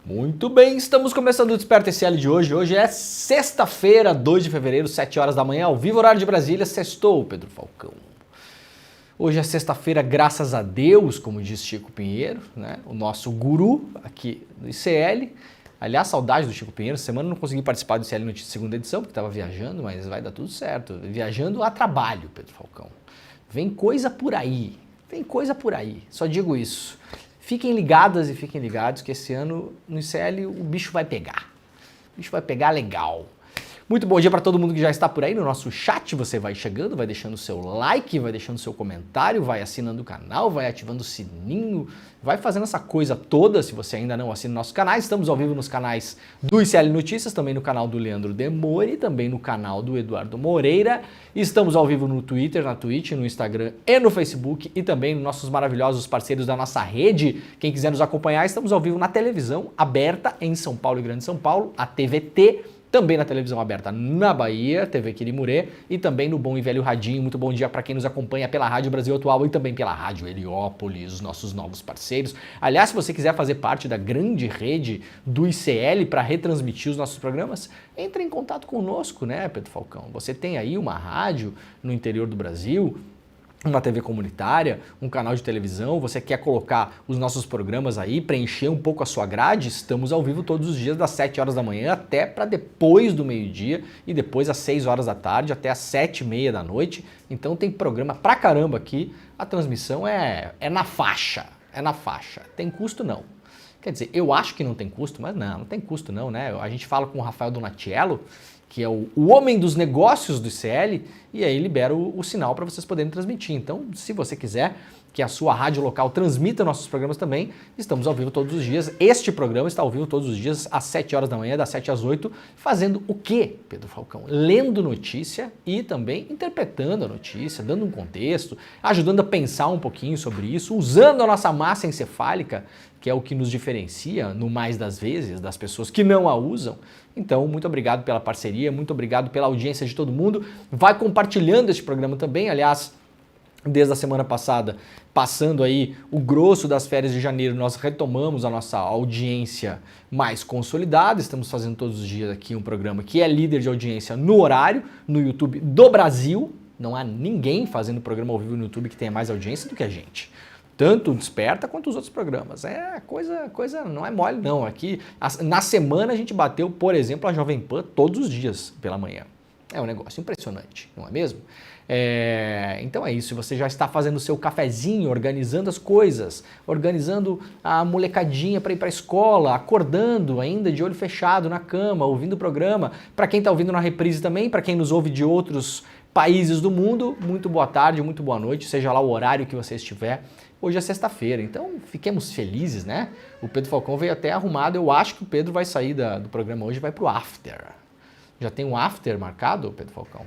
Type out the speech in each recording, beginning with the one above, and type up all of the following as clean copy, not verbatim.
Muito bem, estamos começando o Desperta SL de hoje. Hoje é sexta-feira, 2 de fevereiro, 7 horas da manhã, ao vivo, horário de Brasília. Sextou, Pedro Falcão. Hoje é sexta-feira, graças a Deus, como diz Chico Pinheiro, né? O nosso guru aqui do ICL. Aliás, saudade do Chico Pinheiro. Essa semana não consegui participar do ICL Notícias segunda edição, porque estava viajando, mas vai dar tudo certo. Viajando a trabalho, Pedro Falcão. Vem coisa por aí, só digo isso. Fiquem ligadas e fiquem ligados que esse ano no ICL o bicho vai pegar. O bicho vai pegar legal. Muito bom dia para todo mundo que já está por aí no nosso chat. Você vai chegando, vai deixando o seu like, vai deixando o seu comentário, vai assinando o canal, vai ativando o sininho, vai fazendo essa coisa toda. Se você ainda não assina nossos canais, estamos ao vivo nos canais do ICL Notícias, também no canal do Leandro Demore, também no canal do Eduardo Moreira. Estamos ao vivo no Twitter, na Twitch, no Instagram e no Facebook e também nos nossos maravilhosos parceiros da nossa rede. Quem quiser nos acompanhar, estamos ao vivo na televisão aberta em São Paulo e Grande São Paulo, a TVT. Também na televisão aberta na Bahia, TV Quirimurê, e também no Bom e Velho Radinho. Muito bom dia para quem nos acompanha pela Rádio Brasil Atual e também pela Rádio Heliópolis, os nossos novos parceiros. Aliás, se você quiser fazer parte da grande rede do ICL para retransmitir os nossos programas, entre em contato conosco, né, Pedro Falcão? Você tem aí uma rádio no interior do Brasil, uma TV comunitária, um canal de televisão, você quer colocar os nossos programas aí, preencher um pouco a sua grade, estamos ao vivo todos os dias das 7 horas da manhã até para depois do meio-dia e depois às 6 horas da tarde até às 7h30 da noite. Então tem programa pra caramba aqui, a transmissão é na faixa, tem custo não. Quer dizer, eu acho que não tem custo, mas não tem custo não, né? A gente fala com o Rafael Donatiello, que é o homem dos negócios do ICL, e aí libera o sinal para vocês poderem transmitir. Então, se você quiser que a sua rádio local transmita nossos programas também, estamos ao vivo todos os dias. Este programa está ao vivo todos os dias, às 7 horas da manhã, das 7 às 8, fazendo o quê, Pedro Falcão? Lendo notícia e também interpretando a notícia, dando um contexto, ajudando a pensar um pouquinho sobre isso, usando a nossa massa encefálica, que é o que nos diferencia, no mais das vezes, das pessoas que não a usam. Então, muito obrigado pela parceria, muito obrigado pela audiência de todo mundo. Vai compartilhando este programa também, aliás, desde a semana passada, passando aí o grosso das férias de janeiro, nós retomamos a nossa audiência mais consolidada. Estamos fazendo todos os dias aqui um programa que é líder de audiência no horário, no YouTube do Brasil. Não há ninguém fazendo programa ao vivo no YouTube que tenha mais audiência do que a gente. Tanto o Desperta quanto os outros programas. Coisa não é mole não. Aqui, na semana a gente bateu, por exemplo, a Jovem Pan todos os dias pela manhã. É um negócio impressionante, não é mesmo? Então é isso, você já está fazendo o seu cafezinho, organizando as coisas, organizando a molecadinha para ir para a escola, acordando ainda de olho fechado na cama, ouvindo o programa. Para quem está ouvindo na reprise também, para quem nos ouve de outros países do mundo, muito boa tarde, muito boa noite, seja lá o horário que você estiver. Hoje é sexta-feira, então fiquemos felizes, né? O Pedro Falcão veio até arrumado, eu acho que o Pedro vai sair do programa hoje e vai pro after. Já tem um after marcado, Pedro Falcão?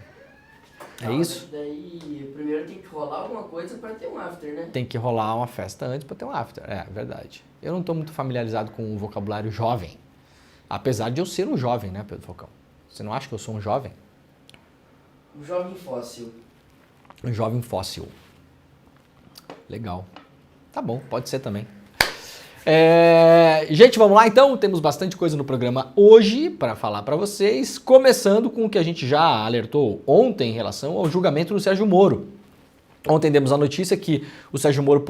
É isso? Daí, primeiro tem que rolar alguma coisa para ter um after, né? Tem que rolar uma festa antes para ter um after, é verdade. Eu não estou muito familiarizado com o vocabulário jovem, apesar de eu ser um jovem, né, Pedro Falcão? Você não acha que eu sou um jovem? Um jovem fóssil. Um jovem fóssil. Legal. Tá bom, pode ser também. Gente, vamos lá então, temos bastante coisa no programa hoje para falar para vocês, começando com o que a gente já alertou ontem em relação ao julgamento do Sérgio Moro. Ontem demos a notícia que o Sérgio Moro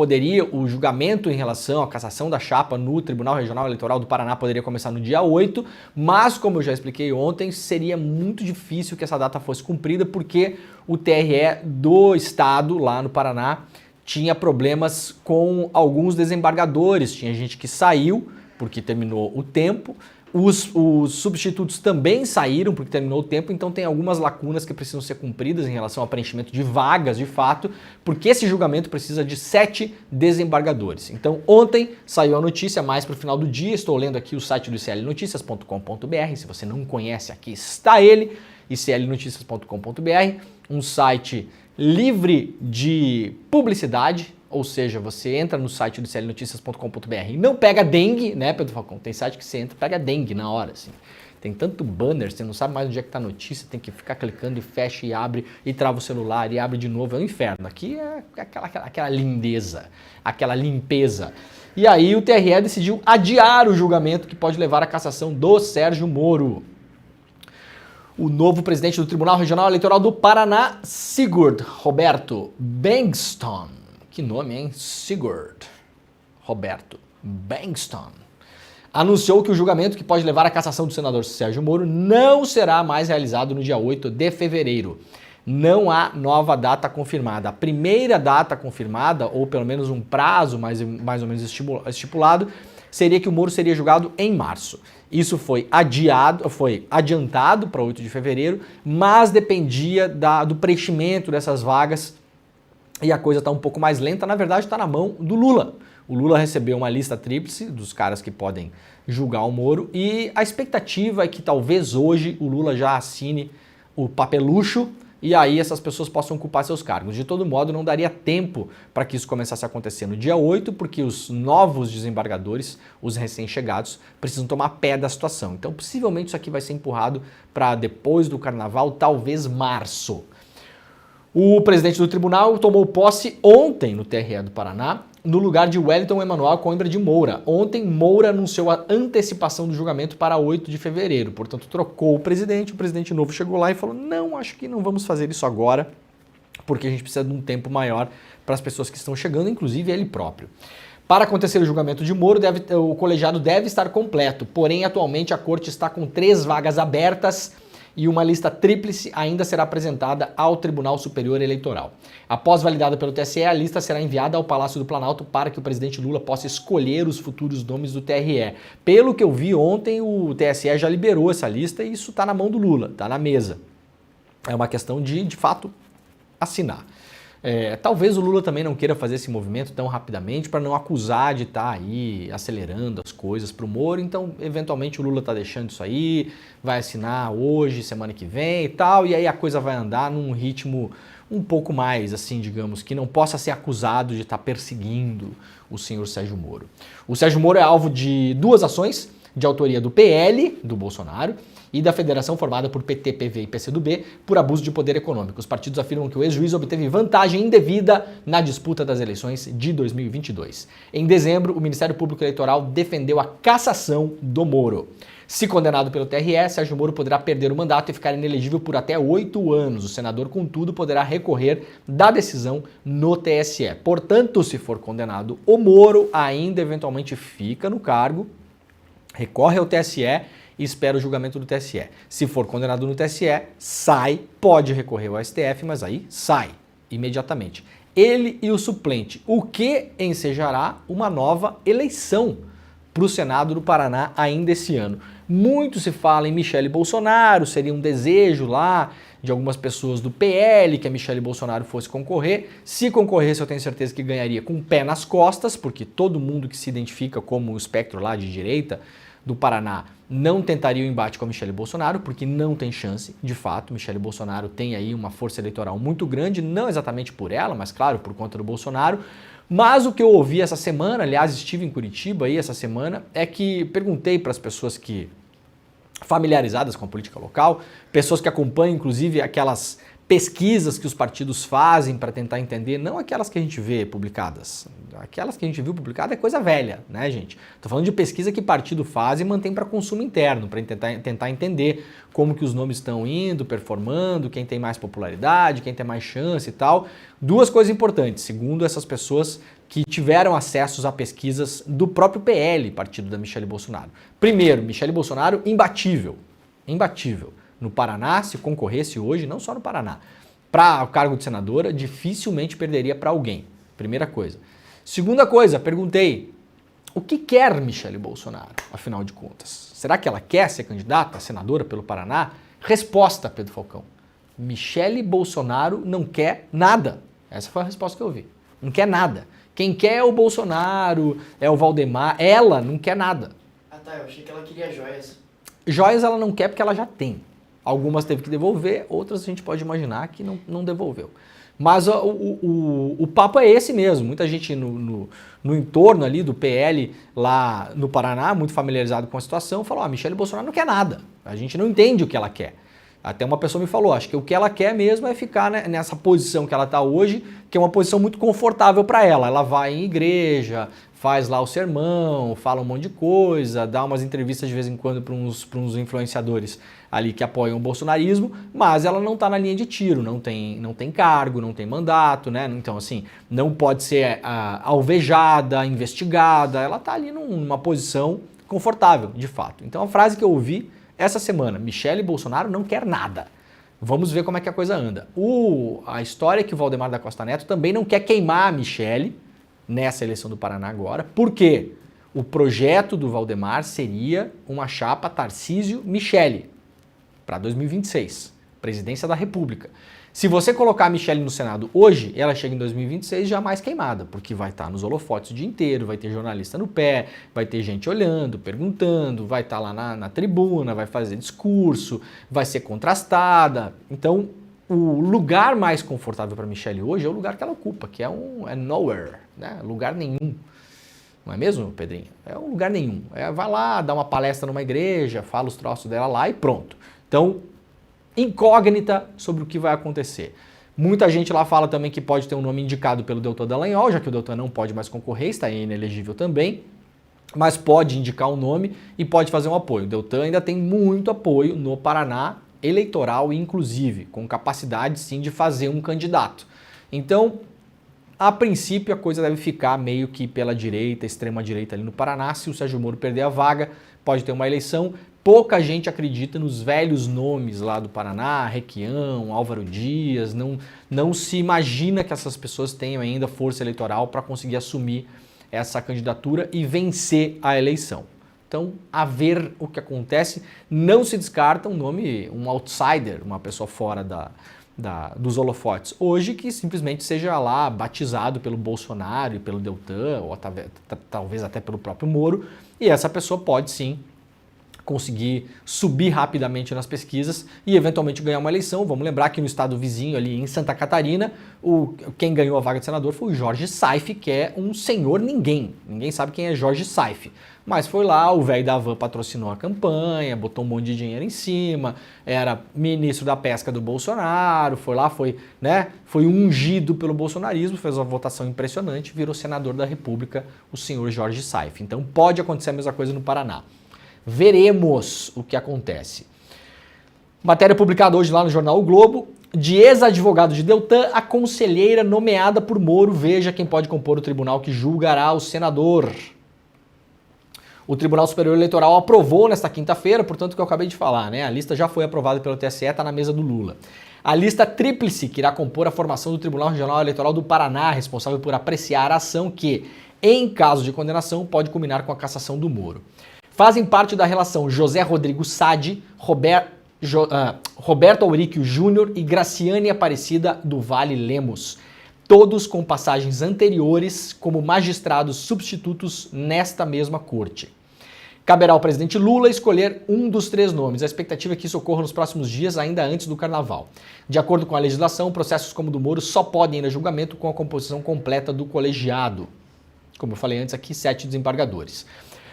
o julgamento em relação à cassação da chapa no Tribunal Regional Eleitoral do Paraná poderia começar no dia 8, mas como eu já expliquei ontem, seria muito difícil que essa data fosse cumprida porque o TRE do estado lá no Paraná tinha problemas com alguns desembargadores, tinha gente que saiu porque terminou o tempo, os substitutos também saíram porque terminou o tempo, então tem algumas lacunas que precisam ser cumpridas em relação ao preenchimento de vagas, de fato, porque esse julgamento precisa de 7 desembargadores. Então ontem saiu a notícia, mais para o final do dia, estou lendo aqui o site do iclnoticias.com.br, se você não conhece, aqui está ele, iclnoticias.com.br, um site livre de publicidade, ou seja, você entra no site do iclnoticias.com.br e não pega dengue, né, Pedro Falcão? Tem site que você entra e pega dengue na hora, assim. Tem tanto banner, você não sabe mais onde é que tá a notícia, tem que ficar clicando e fecha e abre e trava o celular e abre de novo, é um inferno. Aqui é aquela lindeza, aquela limpeza. E aí o TRE decidiu adiar o julgamento que pode levar à cassação do Sérgio Moro. O novo presidente do Tribunal Regional Eleitoral do Paraná, Sigurd Roberto Bengtsson. Que nome, hein? Sigurd Roberto Bengtsson. Anunciou que o julgamento que pode levar à cassação do senador Sérgio Moro não será mais realizado no dia 8 de fevereiro. Não há nova data confirmada. A primeira data confirmada, ou pelo menos um prazo mais ou menos estipulado, seria que o Moro seria julgado em março. Isso foi adiantado para 8 de fevereiro, mas dependia do preenchimento dessas vagas e a coisa está um pouco mais lenta. Na verdade, está na mão do Lula. O Lula recebeu uma lista tríplice dos caras que podem julgar o Moro e a expectativa é que talvez hoje o Lula já assine o papelucho e aí essas pessoas possam ocupar seus cargos. De todo modo, não daria tempo para que isso começasse a acontecer no dia 8, porque os novos desembargadores, os recém-chegados, precisam tomar pé da situação. Então, possivelmente isso aqui vai ser empurrado para depois do carnaval, talvez março. O presidente do tribunal tomou posse ontem no TRE do Paraná, no lugar de Wellington Emanuel Coimbra de Moura. Ontem, Moura anunciou a antecipação do julgamento para 8 de fevereiro. Portanto, trocou o presidente novo chegou lá e falou, não, acho que não vamos fazer isso agora, porque a gente precisa de um tempo maior para as pessoas que estão chegando, inclusive ele próprio. Para acontecer o julgamento de Moro, o colegiado deve estar completo, porém, atualmente a corte está com 3 vagas abertas e uma lista tríplice ainda será apresentada ao Tribunal Superior Eleitoral. Após validada pelo TSE, a lista será enviada ao Palácio do Planalto para que o presidente Lula possa escolher os futuros nomes do TRE. Pelo que eu vi ontem, o TSE já liberou essa lista e isso está na mão do Lula, está na mesa. É uma questão de fato, assinar. Talvez o Lula também não queira fazer esse movimento tão rapidamente para não acusar de estar aí acelerando as coisas para o Moro, então eventualmente o Lula está deixando isso aí, vai assinar hoje, semana que vem e tal, e aí a coisa vai andar num ritmo um pouco mais, assim, digamos, que não possa ser acusado de estar perseguindo o senhor Sérgio Moro. O Sérgio Moro é alvo de 2 ações de autoria do PL, do Bolsonaro, e da federação formada por PT, PV e PCdoB por abuso de poder econômico. Os partidos afirmam que o ex-juiz obteve vantagem indevida na disputa das eleições de 2022. Em dezembro, o Ministério Público Eleitoral defendeu a cassação do Moro. Se condenado pelo TRE, Sérgio Moro poderá perder o mandato e ficar inelegível por até 8 anos. O senador, contudo, poderá recorrer da decisão no TSE. Portanto, se for condenado, o Moro ainda eventualmente fica no cargo, recorre ao TSE e espera o julgamento do TSE. Se for condenado no TSE, sai, pode recorrer ao STF, mas aí sai imediatamente. Ele e o suplente, o que ensejará uma nova eleição para o Senado do Paraná ainda esse ano. Muito se fala em Michele Bolsonaro, seria um desejo lá de algumas pessoas do PL que a Michele Bolsonaro fosse concorrer. Se concorresse, eu tenho certeza que ganharia com o pé nas costas, porque todo mundo que se identifica como o espectro lá de direita do Paraná não tentaria o embate com a Michele Bolsonaro, porque não tem chance, de fato. Michele Bolsonaro tem aí uma força eleitoral muito grande, não exatamente por ela, mas claro, por conta do Bolsonaro. Mas o que eu ouvi essa semana, aliás, estive em Curitiba aí essa semana, é que perguntei para as pessoas que familiarizadas com a política local, pessoas que acompanham inclusive aquelas pesquisas que os partidos fazem para tentar entender, não aquelas que a gente vê publicadas. Aquelas que a gente viu publicada é coisa velha, né, gente? Tô falando de pesquisa que partido faz e mantém para consumo interno, para tentar entender como que os nomes estão indo, performando, quem tem mais popularidade, quem tem mais chance e tal. 2 coisas importantes, segundo essas pessoas que tiveram acesso a pesquisas do próprio PL, partido da Michele Bolsonaro. Primeiro, Michele Bolsonaro imbatível, imbatível. No Paraná, se concorresse hoje, não só no Paraná, para o cargo de senadora, dificilmente perderia para alguém. Primeira coisa. Segunda coisa, perguntei, o que quer Michele Bolsonaro, afinal de contas? Será que ela quer ser candidata a senadora pelo Paraná? Resposta, Pedro Falcão. Michele Bolsonaro não quer nada. Essa foi a resposta que eu ouvi. Não quer nada. Quem quer é o Bolsonaro, é o Valdemar. Ela não quer nada. Ah tá, eu achei que ela queria joias. Joias ela não quer porque ela já tem. Algumas teve que devolver, outras a gente pode imaginar que não devolveu. Mas o papo é esse mesmo. Muita gente no entorno ali do PL lá no Paraná, muito familiarizado com a situação, falou, a Michele Bolsonaro não quer nada. A gente não entende o que ela quer. Até uma pessoa me falou, acho que o que ela quer mesmo é ficar, né, nessa posição que ela está hoje, que é uma posição muito confortável para ela. Ela vai em igreja, faz lá o sermão, fala um monte de coisa, dá umas entrevistas de vez em quando para uns influenciadores ali que apoiam o bolsonarismo, mas ela não está na linha de tiro, não tem cargo, não tem mandato, né? Então, assim, não pode ser alvejada, investigada, ela está ali numa posição confortável, de fato. Então, a frase que eu ouvi essa semana, Michele Bolsonaro não quer nada. Vamos ver como é que a coisa anda. A história é que o Valdemar da Costa Neto também não quer queimar a Michele nessa eleição do Paraná agora. Por quê? O projeto do Valdemar seria uma chapa Tarcísio-Michele para 2026, presidência da República. Se você colocar a Michele no Senado hoje, ela chega em 2026 já mais queimada, porque vai estar nos holofotes o dia inteiro, vai ter jornalista no pé, vai ter gente olhando, perguntando, vai estar lá na tribuna, vai fazer discurso, vai ser contrastada. Então, o lugar mais confortável para a Michele hoje é o lugar que ela ocupa, que é nowhere, né? Lugar nenhum. Não é mesmo, Pedrinho? É um lugar nenhum. Vai lá, dá uma palestra numa igreja, fala os troços dela lá e pronto. Então, incógnita sobre o que vai acontecer. Muita gente lá fala também que pode ter um nome indicado pelo Deltan Dallagnol, já que o Deltan não pode mais concorrer, está inelegível também, mas pode indicar um nome e pode fazer um apoio. O Deltan ainda tem muito apoio no Paraná eleitoral, inclusive, com capacidade sim de fazer um candidato. Então, a princípio a coisa deve ficar meio que pela direita, extrema direita ali no Paraná. Se o Sérgio Moro perder a vaga, pode ter uma eleição. Pouca gente acredita nos velhos nomes lá do Paraná, Requião, Álvaro Dias, não se imagina que essas pessoas tenham ainda força eleitoral para conseguir assumir essa candidatura e vencer a eleição. Então, a ver o que acontece, não se descarta um nome, um outsider, uma pessoa fora dos holofotes hoje que simplesmente seja lá batizado pelo Bolsonaro e pelo Deltan, ou talvez até pelo próprio Moro, e essa pessoa pode sim conseguir subir rapidamente nas pesquisas e eventualmente ganhar uma eleição. Vamos lembrar que no estado vizinho ali em Santa Catarina, quem ganhou a vaga de senador foi o Jorge Saif, que é um senhor ninguém. Ninguém sabe quem é Jorge Saif. Mas foi lá, o velho da van patrocinou a campanha, botou um monte de dinheiro em cima, era ministro da pesca do Bolsonaro, foi lá, foi ungido pelo bolsonarismo, fez uma votação impressionante, virou senador da República, o senhor Jorge Saif. Então pode acontecer a mesma coisa no Paraná. Veremos o que acontece. Matéria publicada hoje lá no jornal O Globo. De ex-advogado de Deltan, a conselheira nomeada por Moro, veja quem pode compor o tribunal que julgará o senador. O Tribunal Superior Eleitoral aprovou nesta quinta-feira, portanto, o que eu acabei de falar, né? A lista já foi aprovada pelo TSE, está na mesa do Lula. A lista tríplice que irá compor a formação do Tribunal Regional Eleitoral do Paraná, responsável por apreciar a ação que, em caso de condenação, pode culminar com a cassação do Moro. Fazem parte da relação José Rodrigo Sadi, Roberto Auríquio Júnior e Graciane Aparecida do Vale Lemos, todos com passagens anteriores como magistrados substitutos nesta mesma corte. Caberá ao presidente Lula escolher um dos 3 nomes. A expectativa é que isso ocorra nos próximos dias, ainda antes do Carnaval. De acordo com a legislação, processos como o do Moro só podem ir a julgamento com a composição completa do colegiado. Como eu falei antes aqui, 7 desembargadores.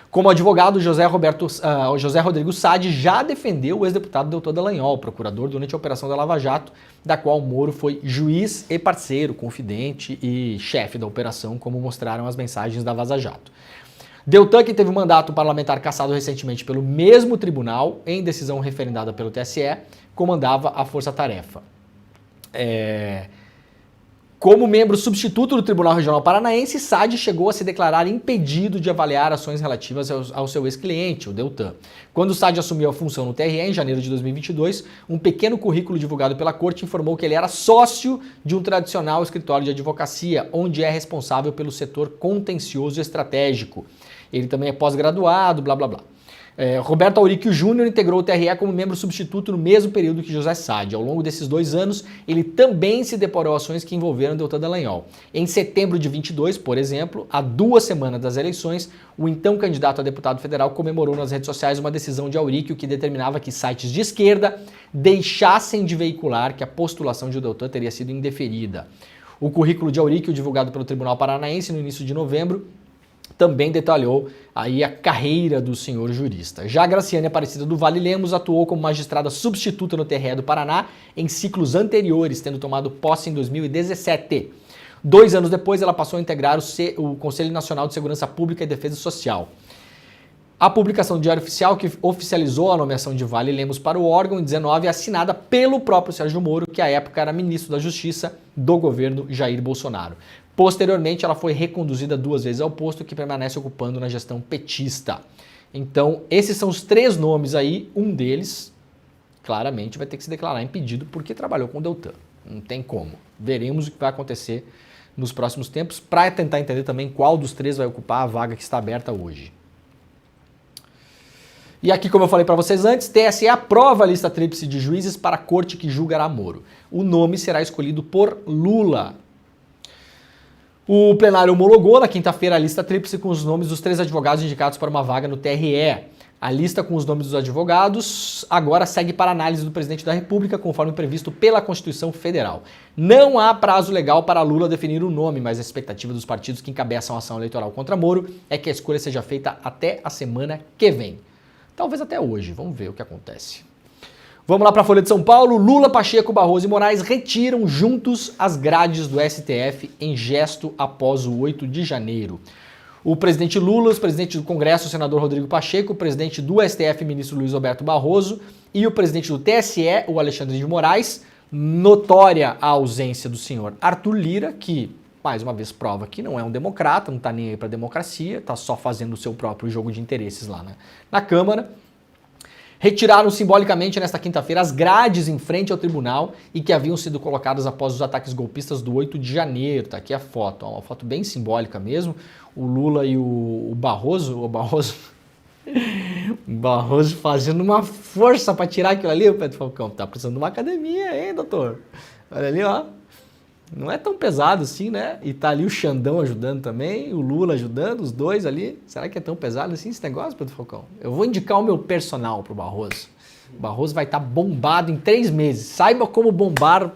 Como advogado, José Rodrigo Sadi já defendeu o ex-deputado Deltan Dallagnol, procurador durante a Operação da Lava Jato, da qual Moro foi juiz e parceiro, confidente e chefe da operação, como mostraram as mensagens da Vaza Jato. Deltan, que teve o mandato parlamentar cassado recentemente pelo mesmo tribunal, em decisão referendada pelo TSE, comandava a força-tarefa. Como membro substituto do Tribunal Regional Paranaense, Sadi chegou a se declarar impedido de avaliar ações relativas ao seu ex-cliente, o Deltan. Quando Sadi assumiu a função no TRE, em janeiro de 2022, um pequeno currículo divulgado pela corte informou que ele era sócio de um tradicional escritório de advocacia, onde é responsável pelo setor contencioso estratégico. Ele também é pós-graduado, blá blá blá. Roberto Auríquio Júnior integrou o TRE como membro substituto no mesmo período que José Sadi. Ao longo desses 2 anos, ele também se deparou a ações que envolveram Deltan Dallagnol. Em setembro de 22, por exemplo, há 2 semanas das eleições, o então candidato a deputado federal comemorou nas redes sociais uma decisão de Auríquio que determinava que sites de esquerda deixassem de veicular que a postulação de Deltan teria sido indeferida. O currículo de Auríquio, divulgado pelo Tribunal Paranaense no início de novembro, também detalhou aí a carreira do senhor jurista. Já Graciane Aparecida do Vale Lemos atuou como magistrada substituta no TRE do Paraná em ciclos anteriores, tendo tomado posse em 2017. 2 anos depois, ela passou a integrar o Conselho Nacional de Segurança Pública e Defesa Social. A publicação do Diário Oficial, que oficializou a nomeação de Vale Lemos para o órgão em 19, é assinada pelo próprio Sérgio Moro, que à época era ministro da Justiça do governo Jair Bolsonaro. Posteriormente, ela foi reconduzida 2 vezes ao posto que permanece ocupando na gestão petista. Então, esses são os 3 nomes aí, um deles, claramente, vai ter que se declarar impedido porque trabalhou com o Deltan. Não tem como. Veremos o que vai acontecer nos próximos tempos para tentar entender também qual dos 3 vai ocupar a vaga que está aberta hoje. E aqui, como eu falei para vocês antes, TSE aprova a lista tríplice de juízes para a corte que julgará Moro. O nome será escolhido por Lula. O plenário homologou na quinta-feira a lista tríplice com os nomes dos 3 advogados indicados para uma vaga no TRE. A lista com os nomes dos advogados agora segue para análise do presidente da República, conforme previsto pela Constituição Federal. Não há prazo legal para Lula definir o nome, mas a expectativa dos partidos que encabeçam a ação eleitoral contra Moro é que a escolha seja feita até a semana que vem. Talvez até hoje, vamos ver o que acontece. Vamos lá para a Folha de São Paulo. Lula, Pacheco, Barroso e Moraes retiram juntos as grades do STF em gesto após o 8 de janeiro. O presidente Lula, o presidente do Congresso, o senador Rodrigo Pacheco, o presidente do STF, ministro Luiz Roberto Barroso, e o presidente do TSE, o Alexandre de Moraes, notória a ausência do senhor Arthur Lira, que mais uma vez prova que não é um democrata, não está nem aí para a democracia, está só fazendo o seu próprio jogo de interesses lá na Câmara. Retiraram simbolicamente nesta quinta-feira as grades em frente ao tribunal e que haviam sido colocadas após os ataques golpistas do 8 de janeiro. Tá aqui a foto, uma foto bem simbólica mesmo. O Lula e o Barroso fazendo uma força para tirar aquilo ali, o Pedro Falcão. Tá precisando de uma academia, hein, doutor? Olha ali, ó. Não é tão pesado assim, né? E tá ali o Xandão ajudando também, o Lula ajudando, os dois ali. Será que é tão pesado assim esse negócio, Pedro Falcão? Eu vou indicar o meu personal pro Barroso. O Barroso vai estar bombado em 3 meses. Saiba como bombar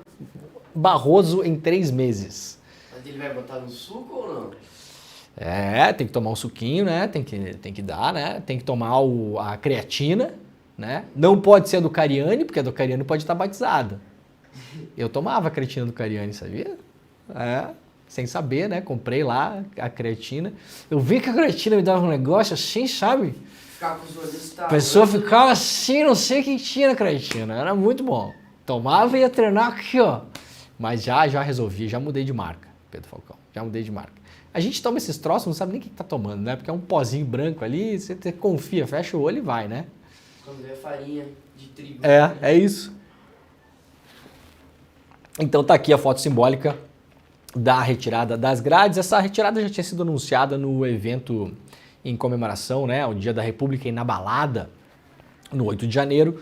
Barroso em 3 meses. Mas ele vai botar no suco ou não? É, tem que tomar um suquinho, né? Tem que dar, né? Tem que tomar a creatina, né? Não pode ser a do Cariani, porque a do Cariani pode estar batizada. Eu tomava a creatina do Cariani, sabia? É, sem saber, né? Comprei lá a creatina. Eu vi que a creatina me dava um negócio assim, sabe? Ficar com os olhos A pessoa ficava assim, não sei o que tinha na creatina. Era muito bom. Tomava e ia treinar aqui, ó. Mas já resolvi, já mudei de marca, Pedro Falcão. Já mudei de marca. A gente toma esses troços, não sabe nem o que tá tomando, né? Porque é um pozinho branco ali, você confia, fecha o olho e vai, né? Quando vê farinha de trigo. É isso. Então tá aqui a foto simbólica da retirada das grades. Essa retirada já tinha sido anunciada no evento em comemoração, né, ao Dia da República inabalada, no 8 de janeiro.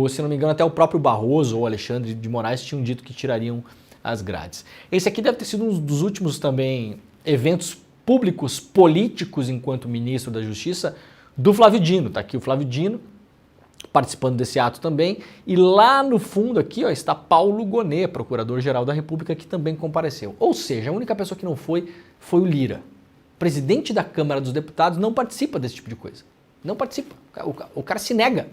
Se não me engano, até o próprio Barroso ou Alexandre de Moraes tinham dito que tirariam as grades. Esse aqui deve ter sido um dos últimos também eventos públicos políticos enquanto ministro da Justiça do Flávio Dino. Tá aqui o Flávio Dino participando desse ato também, e lá no fundo aqui, ó, está Paulo Gonet, procurador-geral da República, que também compareceu. Ou seja, a única pessoa que não foi o Lira. O presidente da Câmara dos Deputados não participa desse tipo de coisa. Não participa. O cara se nega.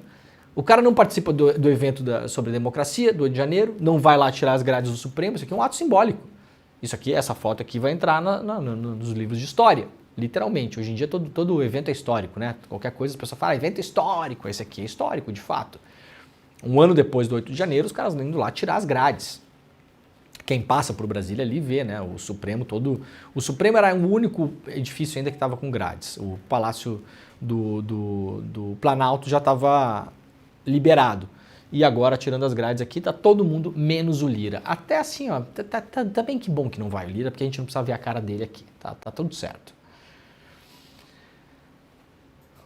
O cara não participa do evento sobre democracia, do 8 de janeiro, não vai lá tirar as grades do Supremo. Isso aqui é um ato simbólico. Isso aqui, essa foto aqui vai entrar nos livros de história. Literalmente, hoje em dia todo evento é histórico, né? Qualquer coisa as pessoas falam, evento histórico, esse aqui é histórico, de fato. Um ano depois do 8 de janeiro, os caras indo lá tirar as grades. Quem passa por Brasília ali vê, né? O Supremo era o único edifício ainda que estava com grades. O Palácio do Planalto já estava liberado. E agora, tirando as grades aqui, tá todo mundo menos o Lira. Até assim, ó, tá bem que bom que não vai o Lira, porque a gente não precisa ver a cara dele aqui. Tá tudo certo.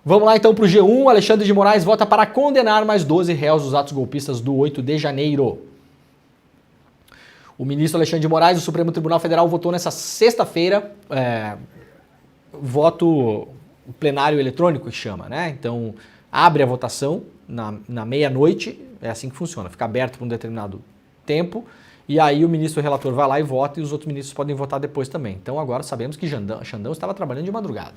Vamos lá então para o G1. Alexandre de Moraes vota para condenar mais 12 réus dos atos golpistas do 8 de janeiro. O ministro Alexandre de Moraes do Supremo Tribunal Federal votou nessa sexta-feira, voto plenário eletrônico que chama, né? Então, abre a votação na meia-noite, é assim que funciona, fica aberto por um determinado tempo, e aí o ministro relator vai lá e vota, e os outros ministros podem votar depois também. Então agora sabemos que Xandão estava trabalhando de madrugada.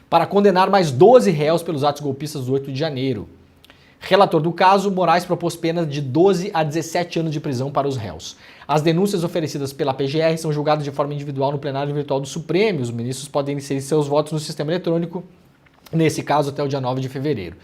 Para condenar mais 12 réus pelos atos golpistas do 8 de janeiro. Relator do caso, Moraes propôs penas de 12 a 17 anos de prisão para os réus. As denúncias oferecidas pela PGR são julgadas de forma individual no plenário virtual do Supremo. Os ministros podem inserir seus votos no sistema eletrônico, nesse caso até o dia 9 de fevereiro.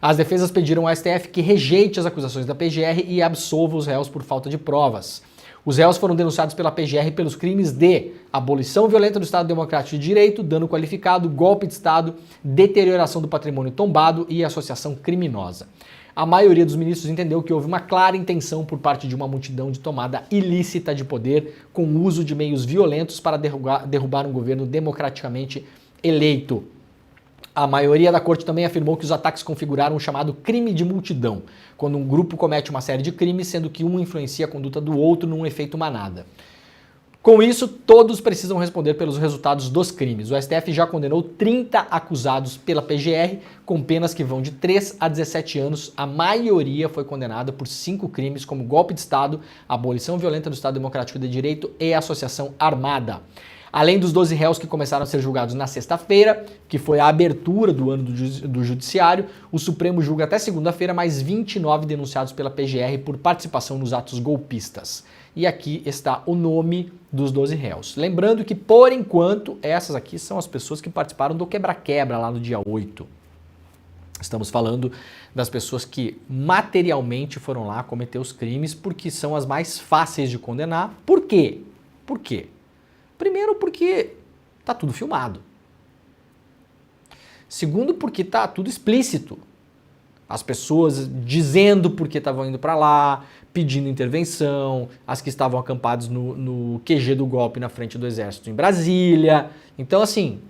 As defesas pediram ao STF que rejeite as acusações da PGR e absolva os réus por falta de provas. Os réus foram denunciados pela PGR pelos crimes de abolição violenta do Estado Democrático de Direito, dano qualificado, golpe de Estado, deterioração do patrimônio tombado e associação criminosa. A maioria dos ministros entendeu que houve uma clara intenção por parte de uma multidão de tomada ilícita de poder com o uso de meios violentos para derrubar um governo democraticamente eleito. A maioria da corte também afirmou que os ataques configuraram o chamado crime de multidão, quando um grupo comete uma série de crimes, sendo que um influencia a conduta do outro num efeito manada. Com isso, todos precisam responder pelos resultados dos crimes. O STF já condenou 30 acusados pela PGR, com penas que vão de 3 a 17 anos. A maioria foi condenada por 5 crimes, como golpe de Estado, abolição violenta do Estado Democrático de Direito e associação armada. Além dos 12 réus que começaram a ser julgados na sexta-feira, que foi a abertura do ano do Judiciário, o Supremo julga até segunda-feira mais 29 denunciados pela PGR por participação nos atos golpistas. E aqui está o nome dos 12 réus. Lembrando que, por enquanto, essas aqui são as pessoas que participaram do quebra-quebra lá no dia 8. Estamos falando das pessoas que materialmente foram lá cometer os crimes, porque são as mais fáceis de condenar. Por quê? Por quê? Primeiro, porque tá tudo filmado. Segundo, porque tá tudo explícito. As pessoas dizendo por que estavam indo para lá, pedindo intervenção, as que estavam acampadas no QG do golpe na frente do Exército em Brasília. Então, assim,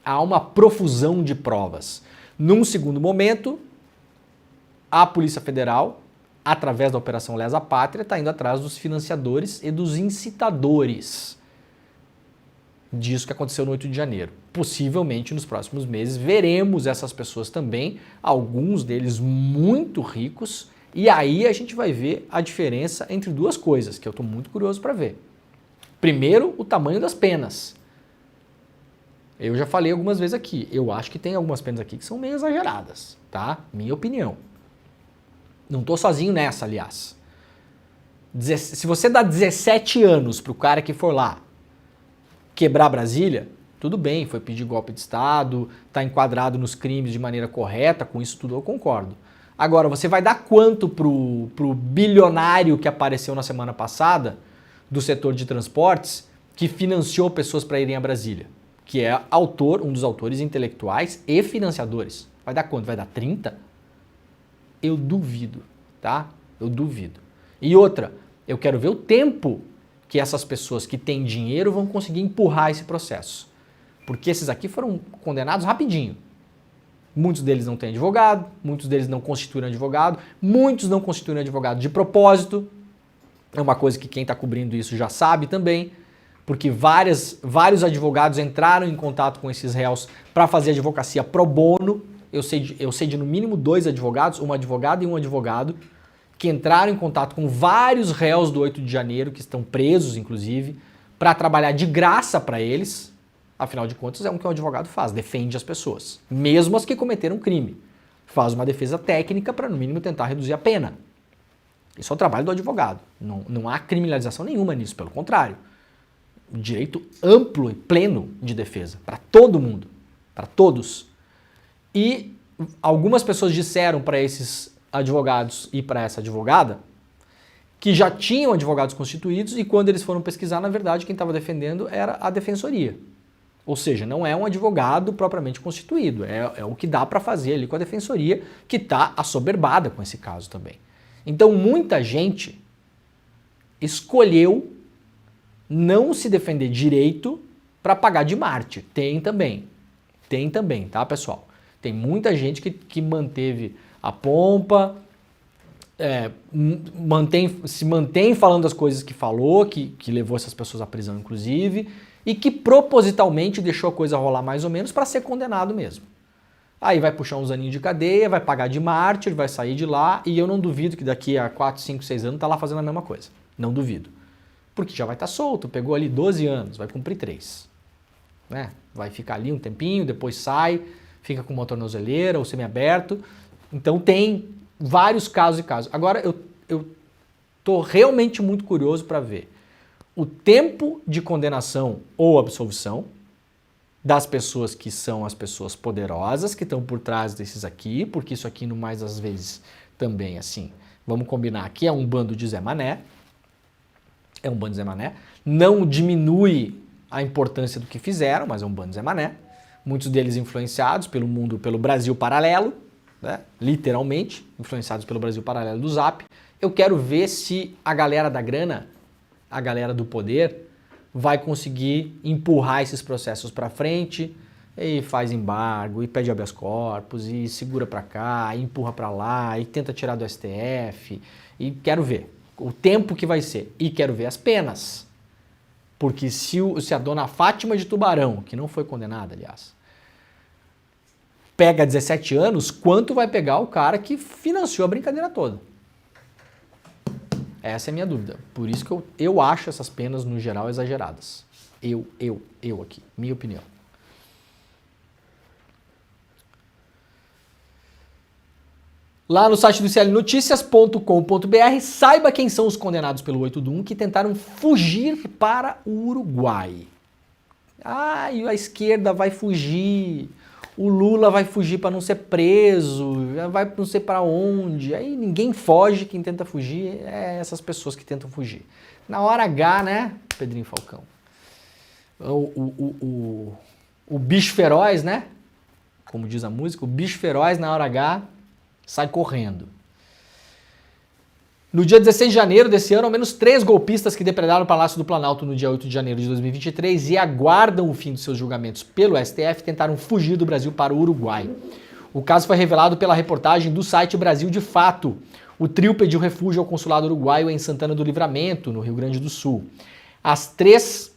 há uma profusão de provas. Num segundo momento, a Polícia Federal, através da Operação Lesa Pátria, está indo atrás dos financiadores e dos incitadores disso que aconteceu no 8 de janeiro. Possivelmente nos próximos meses veremos essas pessoas também, alguns deles muito ricos, e aí a gente vai ver a diferença entre duas coisas, que eu estou muito curioso para ver. Primeiro, o tamanho das penas. Eu já falei algumas vezes aqui, eu acho que tem algumas penas aqui que são meio exageradas, tá? Minha opinião. Não estou sozinho nessa, aliás. Se você dá 17 anos para o cara que for lá quebrar Brasília, tudo bem, foi pedir golpe de Estado, está enquadrado nos crimes de maneira correta, com isso tudo eu concordo. Agora, você vai dar quanto pro bilionário que apareceu na semana passada, do setor de transportes, que financiou pessoas para irem a Brasília? Que é autor, um dos autores intelectuais e financiadores. Vai dar quanto? Vai dar 30? Eu duvido, tá? Eu duvido. E outra, eu quero ver o tempo que essas pessoas que têm dinheiro vão conseguir empurrar esse processo. Porque esses aqui foram condenados rapidinho. Muitos deles não têm advogado, muitos deles não constituem advogado, muitos não constituem advogado de propósito. É uma coisa que quem está cobrindo isso já sabe também, porque vários advogados entraram em contato com esses réus para fazer advocacia pro bono. Eu sei de no mínimo 2 advogados, uma advogada e um advogado, que entraram em contato com vários réus do 8 de janeiro, que estão presos, inclusive, para trabalhar de graça para eles. Afinal de contas, é o que um advogado faz, defende as pessoas, mesmo as que cometeram crime. Faz uma defesa técnica para, no mínimo, tentar reduzir a pena. Isso é o trabalho do advogado. Não há criminalização nenhuma nisso, pelo contrário. Direito amplo e pleno de defesa, para todo mundo, para todos. E algumas pessoas disseram para esses advogados e para essa advogada que já tinham advogados constituídos, e quando eles foram pesquisar, na verdade, quem estava defendendo era a defensoria. Ou seja, não é um advogado propriamente constituído, é o que dá para fazer ali com a defensoria, que está assoberbada com esse caso também. Então, muita gente escolheu não se defender direito para pagar de mártir. Tem também, tá, pessoal? Tem muita gente que manteve a pompa, se mantém falando as coisas que falou, que levou essas pessoas à prisão, inclusive, e que propositalmente deixou a coisa rolar mais ou menos para ser condenado mesmo. Aí vai puxar uns aninhos de cadeia, vai pagar de mártir, vai sair de lá, e eu não duvido que daqui a 4, 5, 6 anos tá lá fazendo a mesma coisa. Não duvido. Porque já vai estar solto, pegou ali 12 anos, vai cumprir 3. Né? Vai ficar ali um tempinho, depois sai, fica com uma tornozeleira ou semiaberto. Então tem vários casos e casos. Agora, eu tô realmente muito curioso para ver o tempo de condenação ou absolvição das pessoas que são as pessoas poderosas, que estão por trás desses aqui, porque isso aqui, no mais às vezes, também, assim, vamos combinar, aqui é um bando de Zé Mané, não diminui a importância do que fizeram, mas é um bando de Zé Mané, muitos deles influenciados pelo mundo, pelo Brasil paralelo, né? Literalmente, influenciados pelo Brasil paralelo do Zap. Eu quero ver se a galera da grana, a galera do poder, vai conseguir empurrar esses processos para frente e faz embargo, e pede habeas corpus, e segura para cá, e empurra para lá, e tenta tirar do STF, e quero ver o tempo que vai ser, e quero ver as penas, porque se a dona Fátima de Tubarão, que não foi condenada, aliás, pega 17 anos, quanto vai pegar o cara que financiou a brincadeira toda? Essa é a minha dúvida. Por isso que eu acho essas penas, no geral, exageradas. Eu aqui. Minha opinião. Lá no site do clnoticias.com.br, saiba quem são os condenados pelo 8 do 1 que tentaram fugir para o Uruguai. Ah, e a esquerda vai fugir. O Lula vai fugir para não ser preso, vai não sei para onde. Aí ninguém foge, quem tenta fugir é essas pessoas que tentam fugir. Na hora H, né, Pedrinho Falcão? O bicho feroz, né? Como diz a música, o bicho feroz na hora H sai correndo. No dia 16 de janeiro desse ano, ao menos 3 golpistas que depredaram o Palácio do Planalto no dia 8 de janeiro de 2023 e aguardam o fim dos seus julgamentos pelo STF tentaram fugir do Brasil para o Uruguai. O caso foi revelado pela reportagem do site Brasil de Fato. O trio pediu refúgio ao consulado uruguaio em Santana do Livramento, no Rio Grande do Sul. As três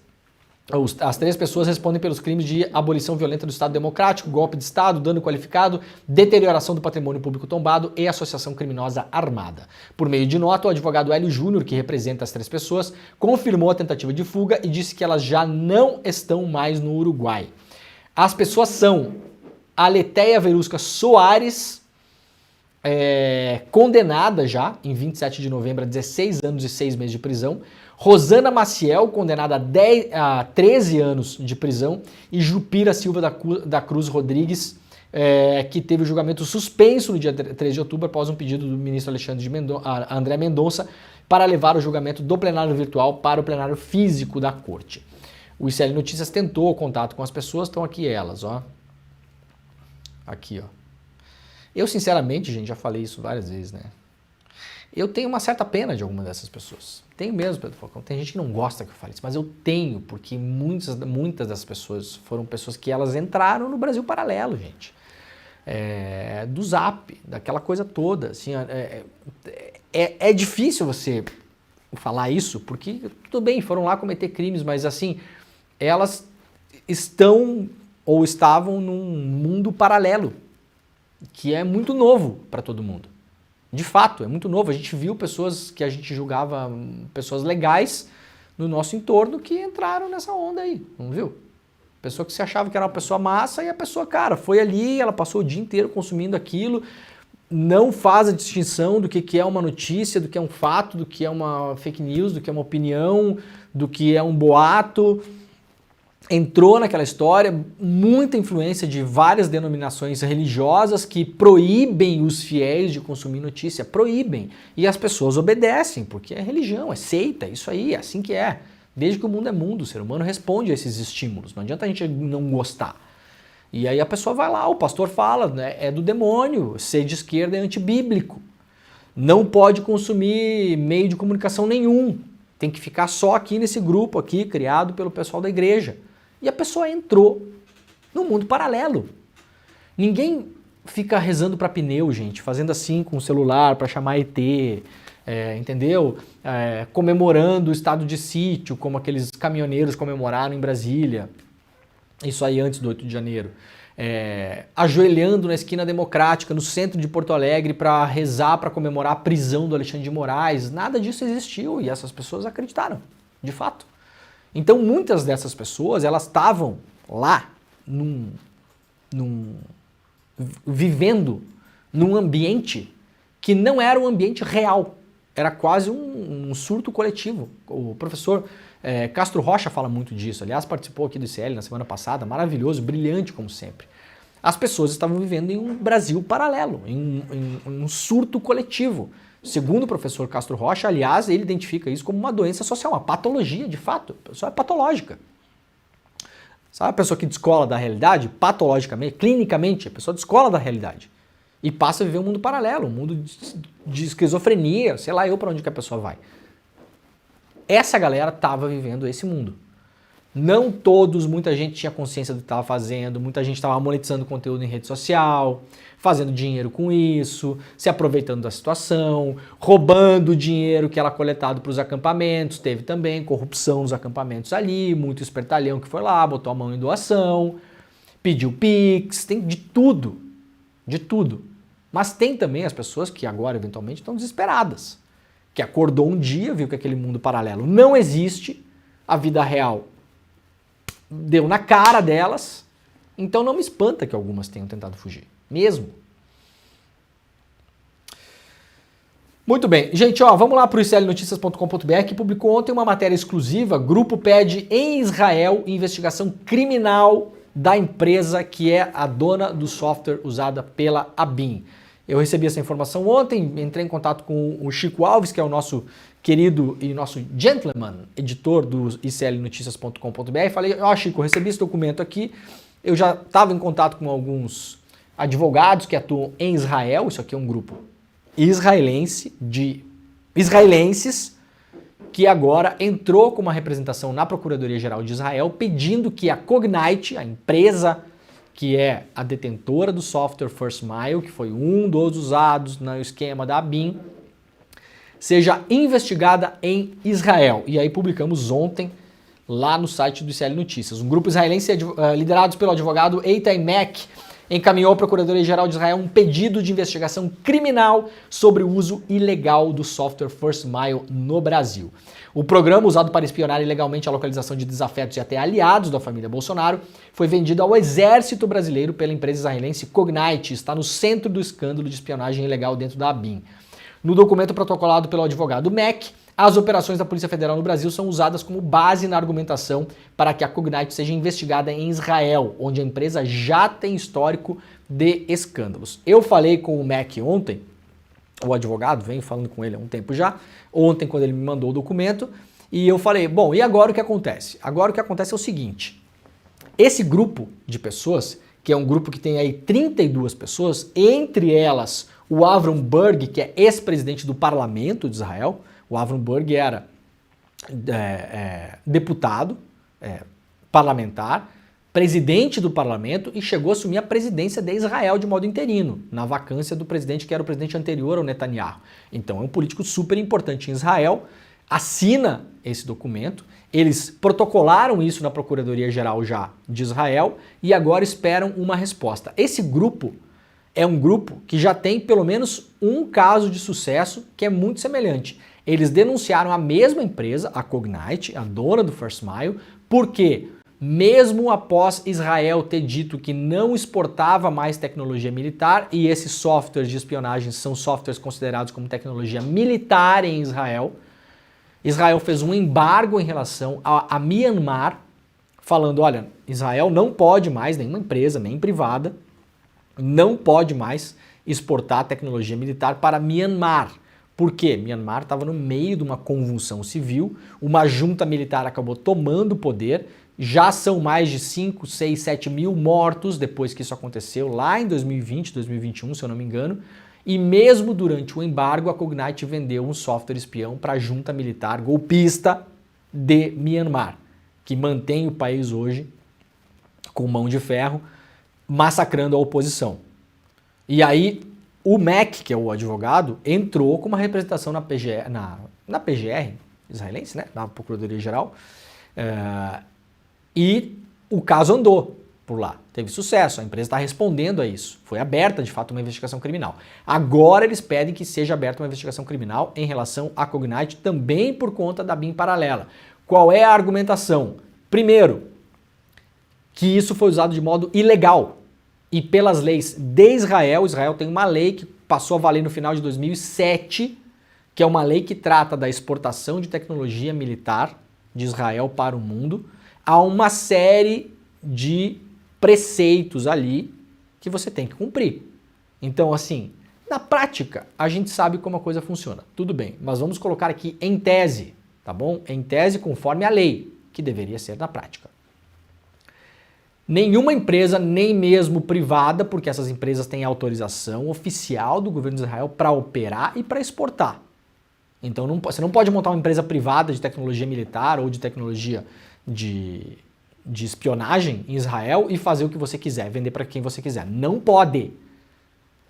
pessoas respondem pelos crimes de abolição violenta do Estado Democrático, golpe de Estado, dano qualificado, deterioração do patrimônio público tombado e associação criminosa armada. Por meio de nota, o advogado Hélio Júnior, que representa as 3 pessoas, confirmou a tentativa de fuga e disse que elas já não estão mais no Uruguai. As pessoas são Aleteia Verusca Soares, condenada já em 27 de novembro a 16 anos e 6 meses de prisão, Rosana Maciel, condenada a 13 anos de prisão, e Jupira Silva da Cruz Rodrigues, que teve o julgamento suspenso no dia 13 de outubro após um pedido do ministro André Mendonça para levar o julgamento do plenário virtual para o plenário físico da corte. O ICL Notícias tentou contato com as pessoas, estão aqui elas, ó. Aqui, ó. Eu, sinceramente, gente, já falei isso várias vezes, né? Eu tenho uma certa pena de alguma dessas pessoas. Tenho mesmo, Pedro Falcão. Tem gente que não gosta que eu fale isso, mas eu tenho, porque muitas dessas pessoas foram pessoas que elas entraram no Brasil paralelo, gente. Do Zap, daquela coisa toda. Assim, é difícil você falar isso, porque tudo bem, foram lá cometer crimes, mas assim, elas estão ou estavam num mundo paralelo, que é muito novo para todo mundo. De fato, é muito novo. A gente viu pessoas que a gente julgava pessoas legais no nosso entorno que entraram nessa onda aí, não viu? Pessoa que se achava que era uma pessoa massa e a pessoa, cara, foi ali, ela passou o dia inteiro consumindo aquilo, não faz a distinção do que é uma notícia, do que é um fato, do que é uma fake news, do que é uma opinião, do que é um boato. Entrou naquela história, muita influência de várias denominações religiosas que proíbem os fiéis de consumir notícia, proíbem. E as pessoas obedecem, porque é religião, é seita, é isso aí, é assim que é. Desde que o mundo é mundo, o ser humano responde a esses estímulos, não adianta a gente não gostar. E aí a pessoa vai lá, o pastor fala, né, é do demônio, ser de esquerda é antibíblico. Não pode consumir meio de comunicação nenhum, tem que ficar só aqui nesse grupo aqui, criado pelo pessoal da igreja. E a pessoa entrou no mundo paralelo. Ninguém fica rezando para pneu, gente, fazendo assim com o celular para chamar ET, entendeu? Comemorando o estado de sítio, como aqueles caminhoneiros comemoraram em Brasília. Isso aí antes do 8 de janeiro. Ajoelhando na esquina Democrática, no centro de Porto Alegre, para rezar, para comemorar a prisão do Alexandre de Moraes. Nada disso existiu e essas pessoas acreditaram, de fato. Então, muitas dessas pessoas, elas estavam lá, vivendo num ambiente que não era um ambiente real, era quase um surto coletivo. O professor Castro Rocha fala muito disso, aliás participou aqui do ICL na semana passada, maravilhoso, brilhante como sempre. As pessoas estavam vivendo em um Brasil paralelo, em um surto coletivo. Segundo o professor Castro Rocha, aliás, ele identifica isso como uma doença social, uma patologia de fato, a pessoa é patológica. Sabe a pessoa que descola da realidade, patologicamente, clinicamente, a pessoa descola da realidade e passa a viver um mundo paralelo, um mundo de esquizofrenia, sei lá eu para onde que a pessoa vai. Essa galera estava vivendo esse mundo. Não todos, muita gente tinha consciência do que estava fazendo, muita gente estava monetizando conteúdo em rede social, fazendo dinheiro com isso, se aproveitando da situação, roubando o dinheiro que era coletado para os acampamentos, teve também corrupção nos acampamentos ali, muito espertalhão que foi lá, botou a mão em doação, pediu Pix, tem de tudo, de tudo. Mas tem também as pessoas que agora eventualmente estão desesperadas, que acordou um dia, viu que aquele mundo paralelo não existe, a vida real deu na cara delas, então não me espanta que algumas tenham tentado fugir, mesmo. Muito bem, gente, ó, vamos lá para o iclnoticias.com.br, que publicou ontem uma matéria exclusiva. Grupo pede em Israel investigação criminal da empresa que é a dona do software usada pela ABIN. Eu recebi essa informação ontem, entrei em contato com o Chico Alves, que é o nosso querido e nosso gentleman, editor do iclnoticias.com.br, e falei, ó Chico, eu recebi esse documento aqui, eu já estava em contato com alguns advogados que atuam em Israel, isso aqui é um grupo israelense, de israelenses, que agora entrou com uma representação na Procuradoria-Geral de Israel, pedindo que a Cognite, a empresa que é a detentora do software First Mile, que foi um dos usados no esquema da ABIN, seja investigada em Israel. E aí publicamos ontem lá no site do ICL Notícias. Um grupo israelense liderado pelo advogado Eitan Mack encaminhou à Procuradoria-Geral de Israel um pedido de investigação criminal sobre o uso ilegal do software First Mile no Brasil. O programa, usado para espionar ilegalmente a localização de desafetos e até aliados da família Bolsonaro, foi vendido ao exército brasileiro pela empresa israelense Cognite, está no centro do escândalo de espionagem ilegal dentro da ABIN. No documento protocolado pelo advogado Mack, as operações da Polícia Federal no Brasil são usadas como base na argumentação para que a Cognite seja investigada em Israel, onde a empresa já tem histórico de escândalos. Eu falei com o Mack ontem, o advogado, venho falando com ele há um tempo já, ontem quando ele me mandou o documento, e eu falei, bom, e agora o que acontece? Agora o que acontece é o seguinte, esse grupo de pessoas, que é um grupo que tem aí 32 pessoas, entre elas o Avram Berg, que é ex-presidente do parlamento de Israel. O Avram Berg era deputado, parlamentar, presidente do parlamento e chegou a assumir a presidência de Israel de modo interino, na vacância do presidente que era o presidente anterior ao Netanyahu. Então é um político super importante em Israel, assina esse documento, eles protocolaram isso na Procuradoria-Geral já de Israel e agora esperam uma resposta. Esse grupo é um grupo que já tem pelo menos um caso de sucesso que é muito semelhante. Eles denunciaram a mesma empresa, a Cognite, a dona do First Mile, porque mesmo após Israel ter dito que não exportava mais tecnologia militar, e esses softwares de espionagem são softwares considerados como tecnologia militar em Israel, Israel fez um embargo em relação a Myanmar, falando, olha, Israel não pode mais, nenhuma empresa, nem privada, não pode mais exportar tecnologia militar para Myanmar. Por quê? Myanmar estava no meio de uma convulsão civil, uma junta militar acabou tomando o poder, já são mais de 5, 6, 7 mil mortos depois que isso aconteceu, lá em 2020, 2021, se eu não me engano, e mesmo durante o embargo, a Cognite vendeu um software espião para a junta militar golpista de Myanmar, que mantém o país hoje com mão de ferro, massacrando a oposição. E aí o Mack, que é o advogado, entrou com uma representação na PGR israelense, né, na Procuradoria-Geral, e o caso andou por lá. Teve sucesso, a empresa está respondendo a isso. Foi aberta, de fato, uma investigação criminal. Agora eles pedem que seja aberta uma investigação criminal em relação à Cognite, também por conta da BIM paralela. Qual é a argumentação? Primeiro, que isso foi usado de modo ilegal. E pelas leis de Israel, Israel tem uma lei que passou a valer no final de 2007, que é uma lei que trata da exportação de tecnologia militar de Israel para o mundo. Há uma série de preceitos ali que você tem que cumprir. Então, assim, na prática, a gente sabe como a coisa funciona. Tudo bem, mas vamos colocar aqui em tese, tá bom? Em tese conforme a lei, que deveria ser na prática. Nenhuma empresa, nem mesmo privada, porque essas empresas têm autorização oficial do governo de Israel para operar e para exportar. Então você não pode montar uma empresa privada de tecnologia militar ou de tecnologia de espionagem em Israel e fazer o que você quiser, vender para quem você quiser. Não pode.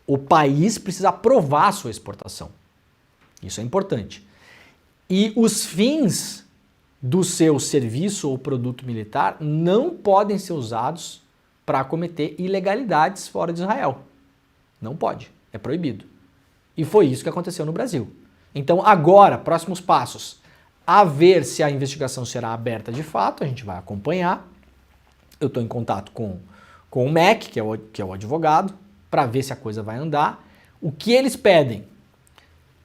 O país precisa aprovar a sua exportação. Isso é importante. E os fins do seu serviço ou produto militar não podem ser usados para cometer ilegalidades fora de Israel. Não pode. É proibido. E foi isso que aconteceu no Brasil. Então agora, próximos passos. A ver se a investigação será aberta de fato, a gente vai acompanhar. Eu estou em contato com o MEC, que é o advogado, para ver se a coisa vai andar. O que eles pedem?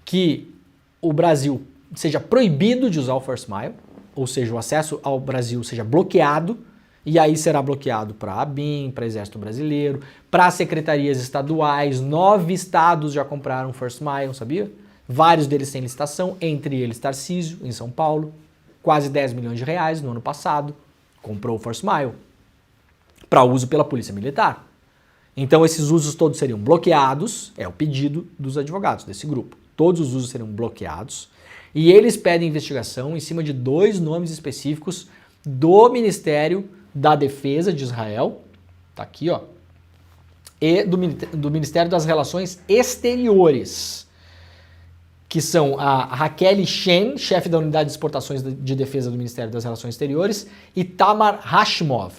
Que o Brasil seja proibido de usar o First Mile, ou seja, o acesso ao Brasil seja bloqueado, e aí será bloqueado para a ABIN, para o Exército Brasileiro, para as secretarias estaduais. 9 estados já compraram First Mile, sabia? Vários deles sem licitação, entre eles Tarcísio, em São Paulo, quase 10 milhões de reais no ano passado, comprou o First Mile para uso pela Polícia Militar. Então esses usos todos seriam bloqueados, é o pedido dos advogados desse grupo. Todos os usos seriam bloqueados e eles pedem investigação em cima de 2 nomes específicos do Ministério da Defesa de Israel, tá aqui ó, e do Ministério das Relações Exteriores, que são a Raquel Shen, chefe da Unidade de Exportações de Defesa do Ministério das Relações Exteriores, e Tamar Hashimov,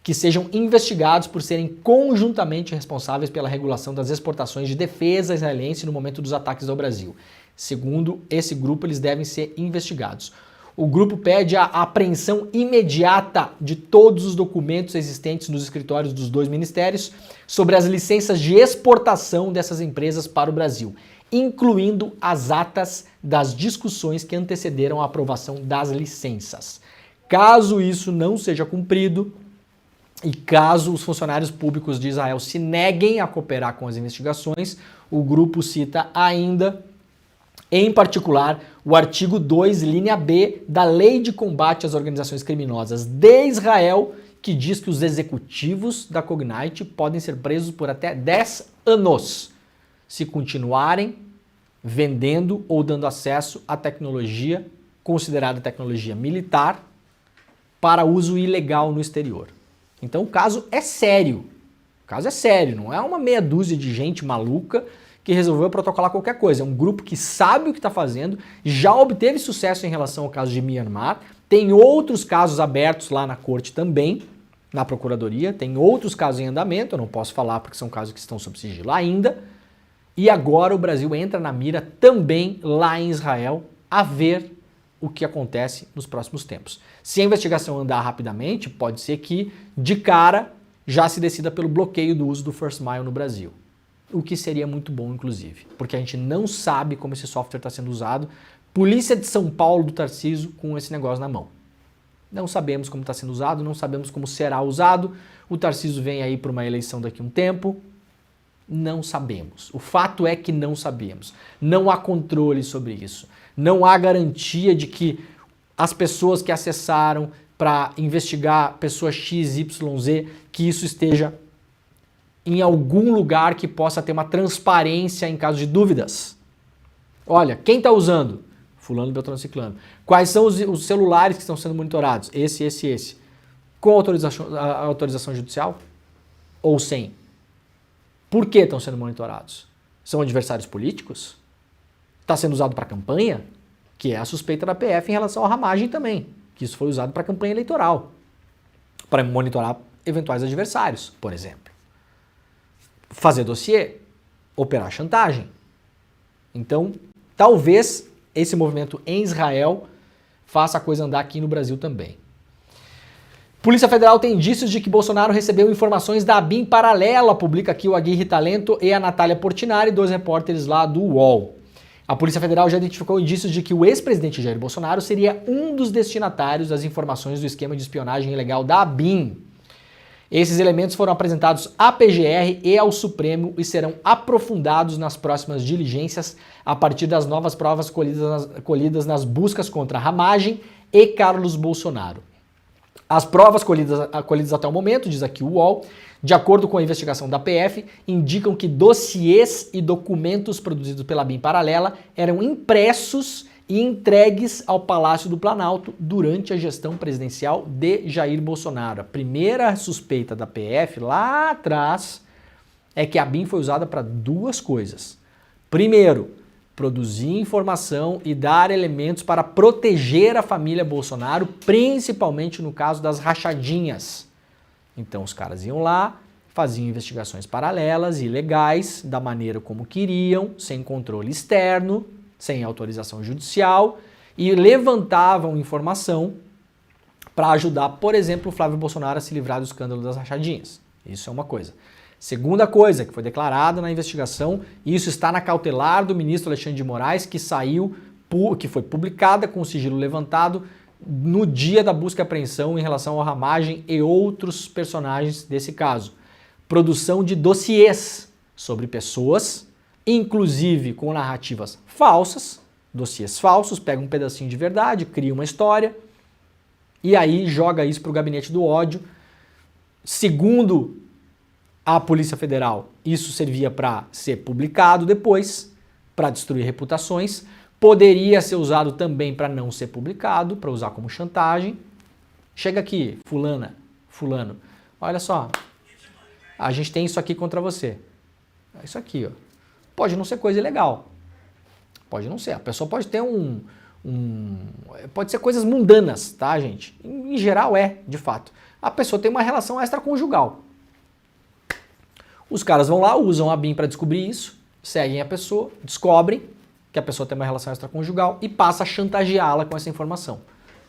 que sejam investigados por serem conjuntamente responsáveis pela regulação das exportações de defesa israelense no momento dos ataques ao Brasil. Segundo esse grupo, eles devem ser investigados. O grupo pede a apreensão imediata de todos os documentos existentes nos escritórios dos 2 ministérios sobre as licenças de exportação dessas empresas para o Brasil, incluindo as atas das discussões que antecederam a aprovação das licenças. Caso isso não seja cumprido, e caso os funcionários públicos de Israel se neguem a cooperar com as investigações, o grupo cita ainda, em particular, o artigo 2, linha B, da Lei de Combate às Organizações Criminosas de Israel, que diz que os executivos da Cognite podem ser presos por até 10 anos se continuarem vendendo ou dando acesso à tecnologia considerada tecnologia militar para uso ilegal no exterior. Então o caso é sério. O caso é sério, não é uma meia dúzia de gente maluca que resolveu protocolar qualquer coisa. É um grupo que sabe o que está fazendo, já obteve sucesso em relação ao caso de Myanmar, tem outros casos abertos lá na corte também, na procuradoria, tem outros casos em andamento, eu não posso falar porque são casos que estão sob sigilo ainda, e agora o Brasil entra na mira também lá em Israel a ver o que acontece nos próximos tempos. Se a investigação andar rapidamente, pode ser que, de cara, já se decida pelo bloqueio do uso do First Mile no Brasil. O que seria muito bom, inclusive, porque a gente não sabe como esse software está sendo usado. Polícia de São Paulo do Tarcísio com esse negócio na mão. Não sabemos como está sendo usado, não sabemos como será usado. O Tarcísio vem aí para uma eleição daqui a um tempo. Não sabemos. O fato é que não sabemos. Não há controle sobre isso. Não há garantia de que as pessoas que acessaram para investigar pessoa XYZ, que isso esteja em algum lugar que possa ter uma transparência em caso de dúvidas. Olha, quem está usando? Fulano, Beltrano, Ciclano. Quais são os celulares que estão sendo monitorados? Esse. Com autorização judicial? Ou sem? Por que estão sendo monitorados? São adversários políticos? Está sendo usado para campanha? Que é a suspeita da PF em relação à ramagem também. Que isso foi usado para campanha eleitoral. Para monitorar eventuais adversários, por exemplo. Fazer dossiê, operar chantagem. Então, talvez esse movimento em Israel faça a coisa andar aqui no Brasil também. Polícia Federal tem indícios de que Bolsonaro recebeu informações da ABIN paralela, publica aqui o Aguirre Talento e a Natália Portinari, 2 repórteres lá do UOL. A Polícia Federal já identificou indícios de que o ex-presidente Jair Bolsonaro seria um dos destinatários das informações do esquema de espionagem ilegal da ABIN. Esses elementos foram apresentados à PGR e ao Supremo e serão aprofundados nas próximas diligências a partir das novas provas colhidas nas buscas contra Ramagem e Carlos Bolsonaro. As provas colhidas até o momento, diz aqui o UOL, de acordo com a investigação da PF, indicam que dossiês e documentos produzidos pela ABIN paralela eram impressos e entregues ao Palácio do Planalto durante a gestão presidencial de Jair Bolsonaro. A primeira suspeita da PF lá atrás é que a ABIN foi usada para 2 coisas. Primeiro, produzir informação e dar elementos para proteger a família Bolsonaro, principalmente no caso das rachadinhas. Então os caras iam lá, faziam investigações paralelas, ilegais, da maneira como queriam, sem controle externo, sem autorização judicial, e levantavam informação para ajudar, por exemplo, o Flávio Bolsonaro a se livrar do escândalo das rachadinhas. Isso é uma coisa. Segunda coisa que foi declarada na investigação, e isso está na cautelar do ministro Alexandre de Moraes, que foi publicada com o sigilo levantado no dia da busca e apreensão em relação ao Ramagem e outros personagens desse caso. Produção de dossiês sobre pessoas, inclusive com narrativas falsas, dossiês falsos, pega um pedacinho de verdade, cria uma história e aí joga isso para o gabinete do ódio. Segundo a Polícia Federal, isso servia para ser publicado depois, para destruir reputações, poderia ser usado também para não ser publicado, para usar como chantagem. Chega aqui, fulano, olha só, a gente tem isso aqui contra você. É isso aqui, ó. Pode não ser coisa ilegal. Pode não ser. A pessoa pode ter pode ser coisas mundanas, tá, gente? Em geral de fato. A pessoa tem uma relação extraconjugal. Os caras vão lá, usam a ABIN para descobrir isso, seguem a pessoa, descobrem que a pessoa tem uma relação extraconjugal e passa a chantageá-la com essa informação.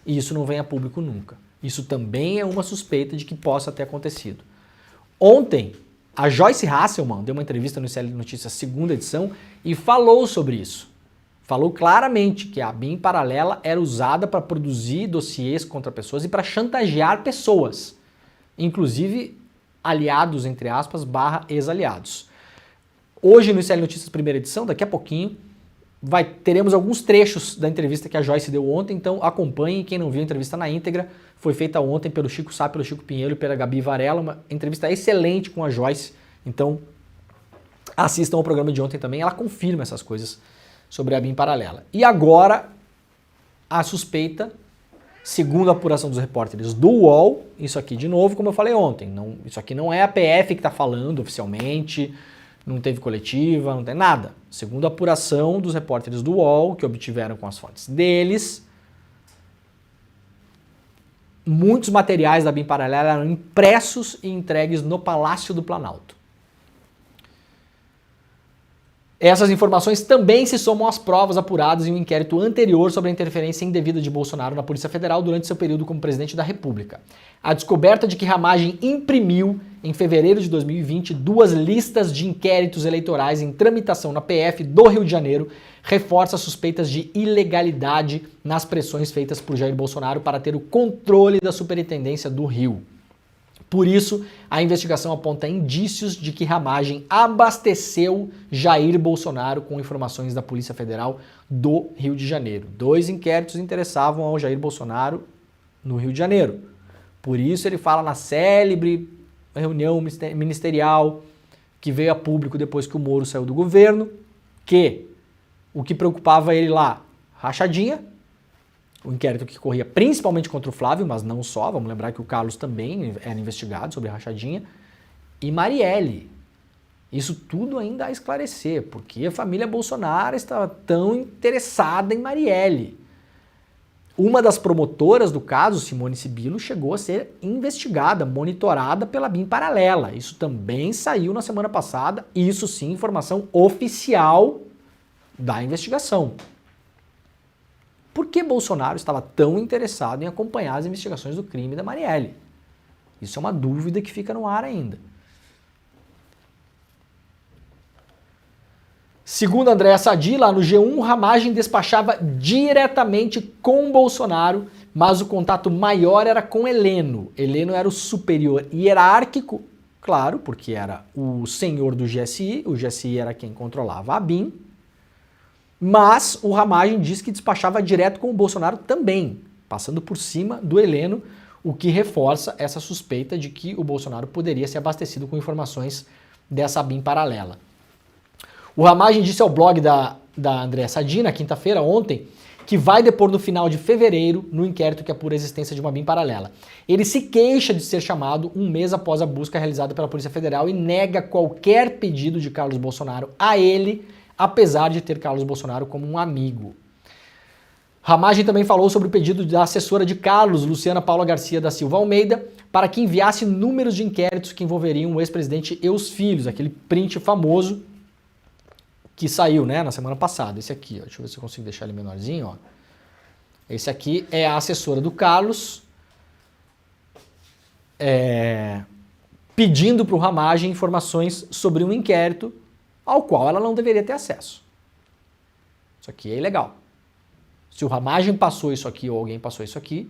E isso não vem a público nunca. Isso também é uma suspeita de que possa ter acontecido. Ontem, a Joyce Hasselman deu uma entrevista no ICL Notícias, 2ª edição, e falou sobre isso. Falou claramente que a ABIN paralela era usada para produzir dossiês contra pessoas e para chantagear pessoas, inclusive aliados, entre aspas, / ex-aliados. Hoje no ICL Notícias, 1ª edição, daqui a pouquinho, teremos alguns trechos da entrevista que a Joyce deu ontem, então acompanhem. Quem não viu a entrevista na íntegra, foi feita ontem pelo Chico Sá, pelo Chico Pinheiro e pela Gabi Varela, uma entrevista excelente com a Joyce, então assistam ao programa de ontem também, ela confirma essas coisas sobre a ABIN paralela. E agora, a suspeita, segundo a apuração dos repórteres do UOL, isso aqui de novo, como eu falei ontem, isso aqui não é a PF que está falando oficialmente, não teve coletiva, não tem nada. Segundo a apuração dos repórteres do UOL, que obtiveram com as fontes deles, muitos materiais da ABIN paralela eram impressos e entregues no Palácio do Planalto. Essas informações também se somam às provas apuradas em um inquérito anterior sobre a interferência indevida de Bolsonaro na Polícia Federal durante seu período como presidente da República. A descoberta de que Ramagem imprimiu, em fevereiro de 2020, 2 listas de inquéritos eleitorais em tramitação na PF do Rio de Janeiro reforça suspeitas de ilegalidade nas pressões feitas por Jair Bolsonaro para ter o controle da Superintendência do Rio. Por isso, a investigação aponta indícios de que Ramagem abasteceu Jair Bolsonaro com informações da Polícia Federal do Rio de Janeiro. 2 inquéritos interessavam ao Jair Bolsonaro no Rio de Janeiro. Por isso ele fala na célebre reunião ministerial que veio a público depois que o Moro saiu do governo, que o que preocupava ele lá, rachadinha, o inquérito que corria principalmente contra o Flávio, mas não só, vamos lembrar que o Carlos também era investigado sobre rachadinha, e Marielle. Isso tudo ainda a esclarecer, porque a família Bolsonaro estava tão interessada em Marielle. Uma das promotoras do caso, Simone Sibilo, chegou a ser investigada, monitorada pela ABIN paralela. Isso também saiu na semana passada, isso sim, informação oficial da investigação. Por que Bolsonaro estava tão interessado em acompanhar as investigações do crime da Marielle? Isso é uma dúvida que fica no ar ainda. Segundo Andréa Sadi, lá no G1, Ramagem despachava diretamente com Bolsonaro, mas o contato maior era com Heleno. Heleno era o superior hierárquico, claro, porque era o senhor do GSI, o GSI era quem controlava a ABIN, mas o Ramagem diz que despachava direto com o Bolsonaro também, passando por cima do Heleno, o que reforça essa suspeita de que o Bolsonaro poderia ser abastecido com informações dessa ABIN paralela. O Ramagem disse ao blog da Andréa Sadi, na quinta-feira, ontem, que vai depor no final de fevereiro no inquérito que apura a existência de uma ABIN paralela. Ele se queixa de ser chamado um mês após a busca realizada pela Polícia Federal e nega qualquer pedido de Carlos Bolsonaro a ele, apesar de ter Carlos Bolsonaro como um amigo. Ramagem também falou sobre o pedido da assessora de Carlos, Luciana Paula Garcia da Silva Almeida, para que enviasse números de inquéritos que envolveriam o ex-presidente e os filhos, aquele print famoso que saiu, né, na semana passada. Esse aqui, ó, deixa eu ver se eu consigo deixar ele menorzinho, ó. Esse aqui é a assessora do Carlos pedindo para o Ramagem informações sobre um inquérito ao qual ela não deveria ter acesso. Isso aqui é ilegal. Se o Ramagem passou isso aqui ou alguém passou isso aqui,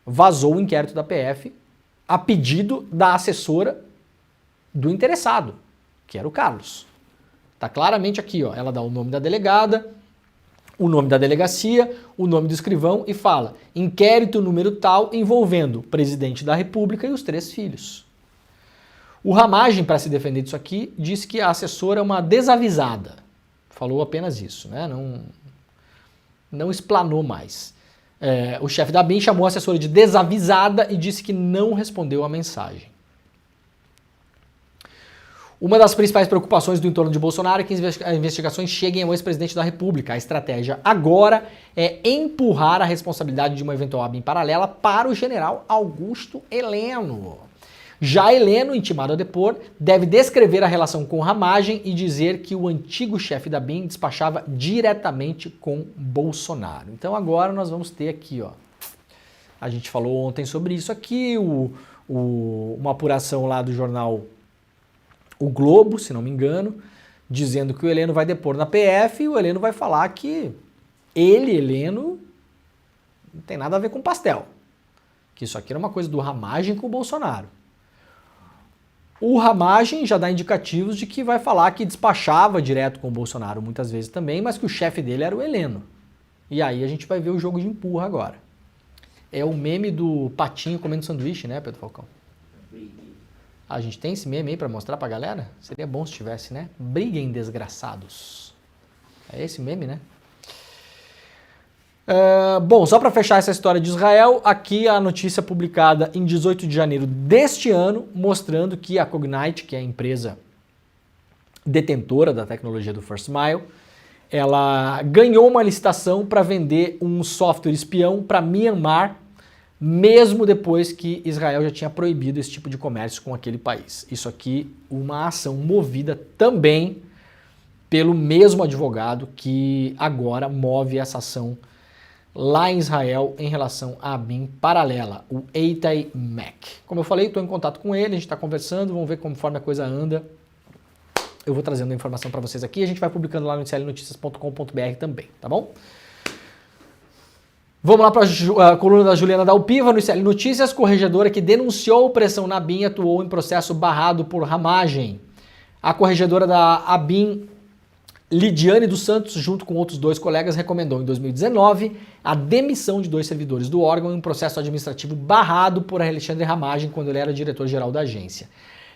vazou o inquérito da PF a pedido da assessora do interessado, que era o Carlos. Tá claramente aqui, ó, ela dá o nome da delegada, o nome da delegacia, o nome do escrivão e fala: inquérito número tal envolvendo o presidente da República e os 3 filhos. O Ramagem, para se defender disso aqui, disse que a assessora é uma desavisada. Falou apenas isso, né? Não explanou mais. O chefe da ABIN chamou a assessora de desavisada e disse que não respondeu a mensagem. Uma das principais preocupações do entorno de Bolsonaro é que as investigações cheguem ao ex-presidente da República. A estratégia agora é empurrar a responsabilidade de uma eventual ABIN paralela para o general Augusto Heleno. Já Heleno, intimado a depor, deve descrever a relação com Ramagem e dizer que o antigo chefe da ABIN despachava diretamente com Bolsonaro. Então agora nós vamos ter aqui, ó, a gente falou ontem sobre isso aqui, uma apuração lá do jornal O Globo, se não me engano, dizendo que o Heleno vai depor na PF e o Heleno vai falar que ele, Heleno, não tem nada a ver com pastel. Que isso aqui era uma coisa do Ramagem com o Bolsonaro. O Ramagem já dá indicativos de que vai falar que despachava direto com o Bolsonaro muitas vezes também, mas que o chefe dele era o Heleno. E aí a gente vai ver o jogo de empurra agora. É o meme do patinho comendo sanduíche, né, Pedro Falcão? A gente tem esse meme aí pra mostrar pra galera? Seria bom se tivesse, né? Briguem, desgraçados. É esse meme, né? Bom, só para fechar essa história de Israel, aqui a notícia publicada em 18 de janeiro deste ano, mostrando que a Cognite, que é a empresa detentora da tecnologia do First Mile, ela ganhou uma licitação para vender um software espião para Myanmar, mesmo depois que Israel já tinha proibido esse tipo de comércio com aquele país. Isso aqui, uma ação movida também pelo mesmo advogado que agora move essa ação lá em Israel em relação à ABIN paralela, o Eitai Mack. Como eu falei, estou em contato com ele, a gente está conversando, vamos ver conforme a coisa anda. Eu vou trazendo a informação para vocês aqui, a gente vai publicando lá no iclnoticias.com.br também, tá bom? Vamos lá para a coluna da Juliana Dalpiva, no ICL Notícias. Corregedora que denunciou pressão na ABIN atuou em processo barrado por Ramagem. A corregedora da ABIN, Lidiane dos Santos, junto com outros 2 colegas, recomendou em 2019 a demissão de 2 servidores do órgão em um processo administrativo barrado por Alexandre Ramagem quando ele era diretor-geral da agência.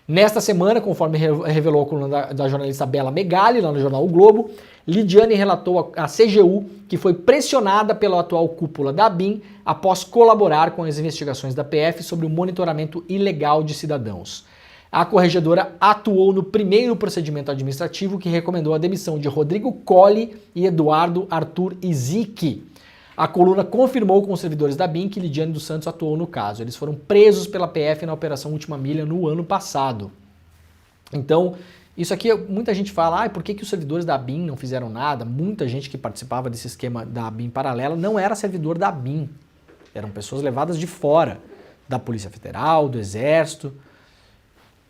Nesta semana, conforme revelou a coluna da jornalista Bela Megali, lá no jornal O Globo, Lidiane relatou à CGU que foi pressionada pela atual cúpula da ABIN após colaborar com as investigações da PF sobre o monitoramento ilegal de cidadãos. A corregedora atuou no primeiro procedimento administrativo que recomendou a demissão de Rodrigo Colli e Eduardo Arthur Izik. A coluna confirmou com os servidores da ABIN que Lidiane dos Santos atuou no caso. Eles foram presos pela PF na Operação Última Milha no ano passado. Então, isso aqui, muita gente fala, por que os servidores da ABIN não fizeram nada? Muita gente que participava desse esquema da ABIN paralela não era servidor da ABIN. Eram pessoas levadas de fora. da Polícia Federal, do Exército.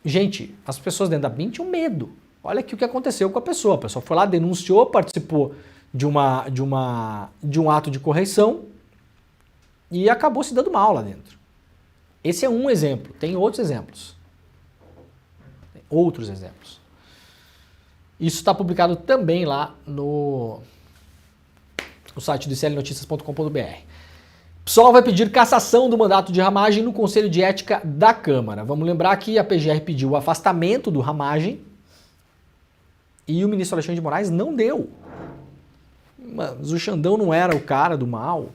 Gente, as pessoas dentro da BIM tinham medo. Olha aqui o que aconteceu com a pessoa foi lá, denunciou, participou de um ato de correição e acabou se dando mal lá dentro. Esse é um exemplo, tem outros exemplos. Isso está publicado também lá no site do iclnoticias.com.br. PSOL vai pedir cassação do mandato de Ramagem no Conselho de Ética da Câmara. Vamos lembrar que a PGR pediu o afastamento do Ramagem e o ministro Alexandre de Moraes não deu. Mas o Xandão não era o cara do mal,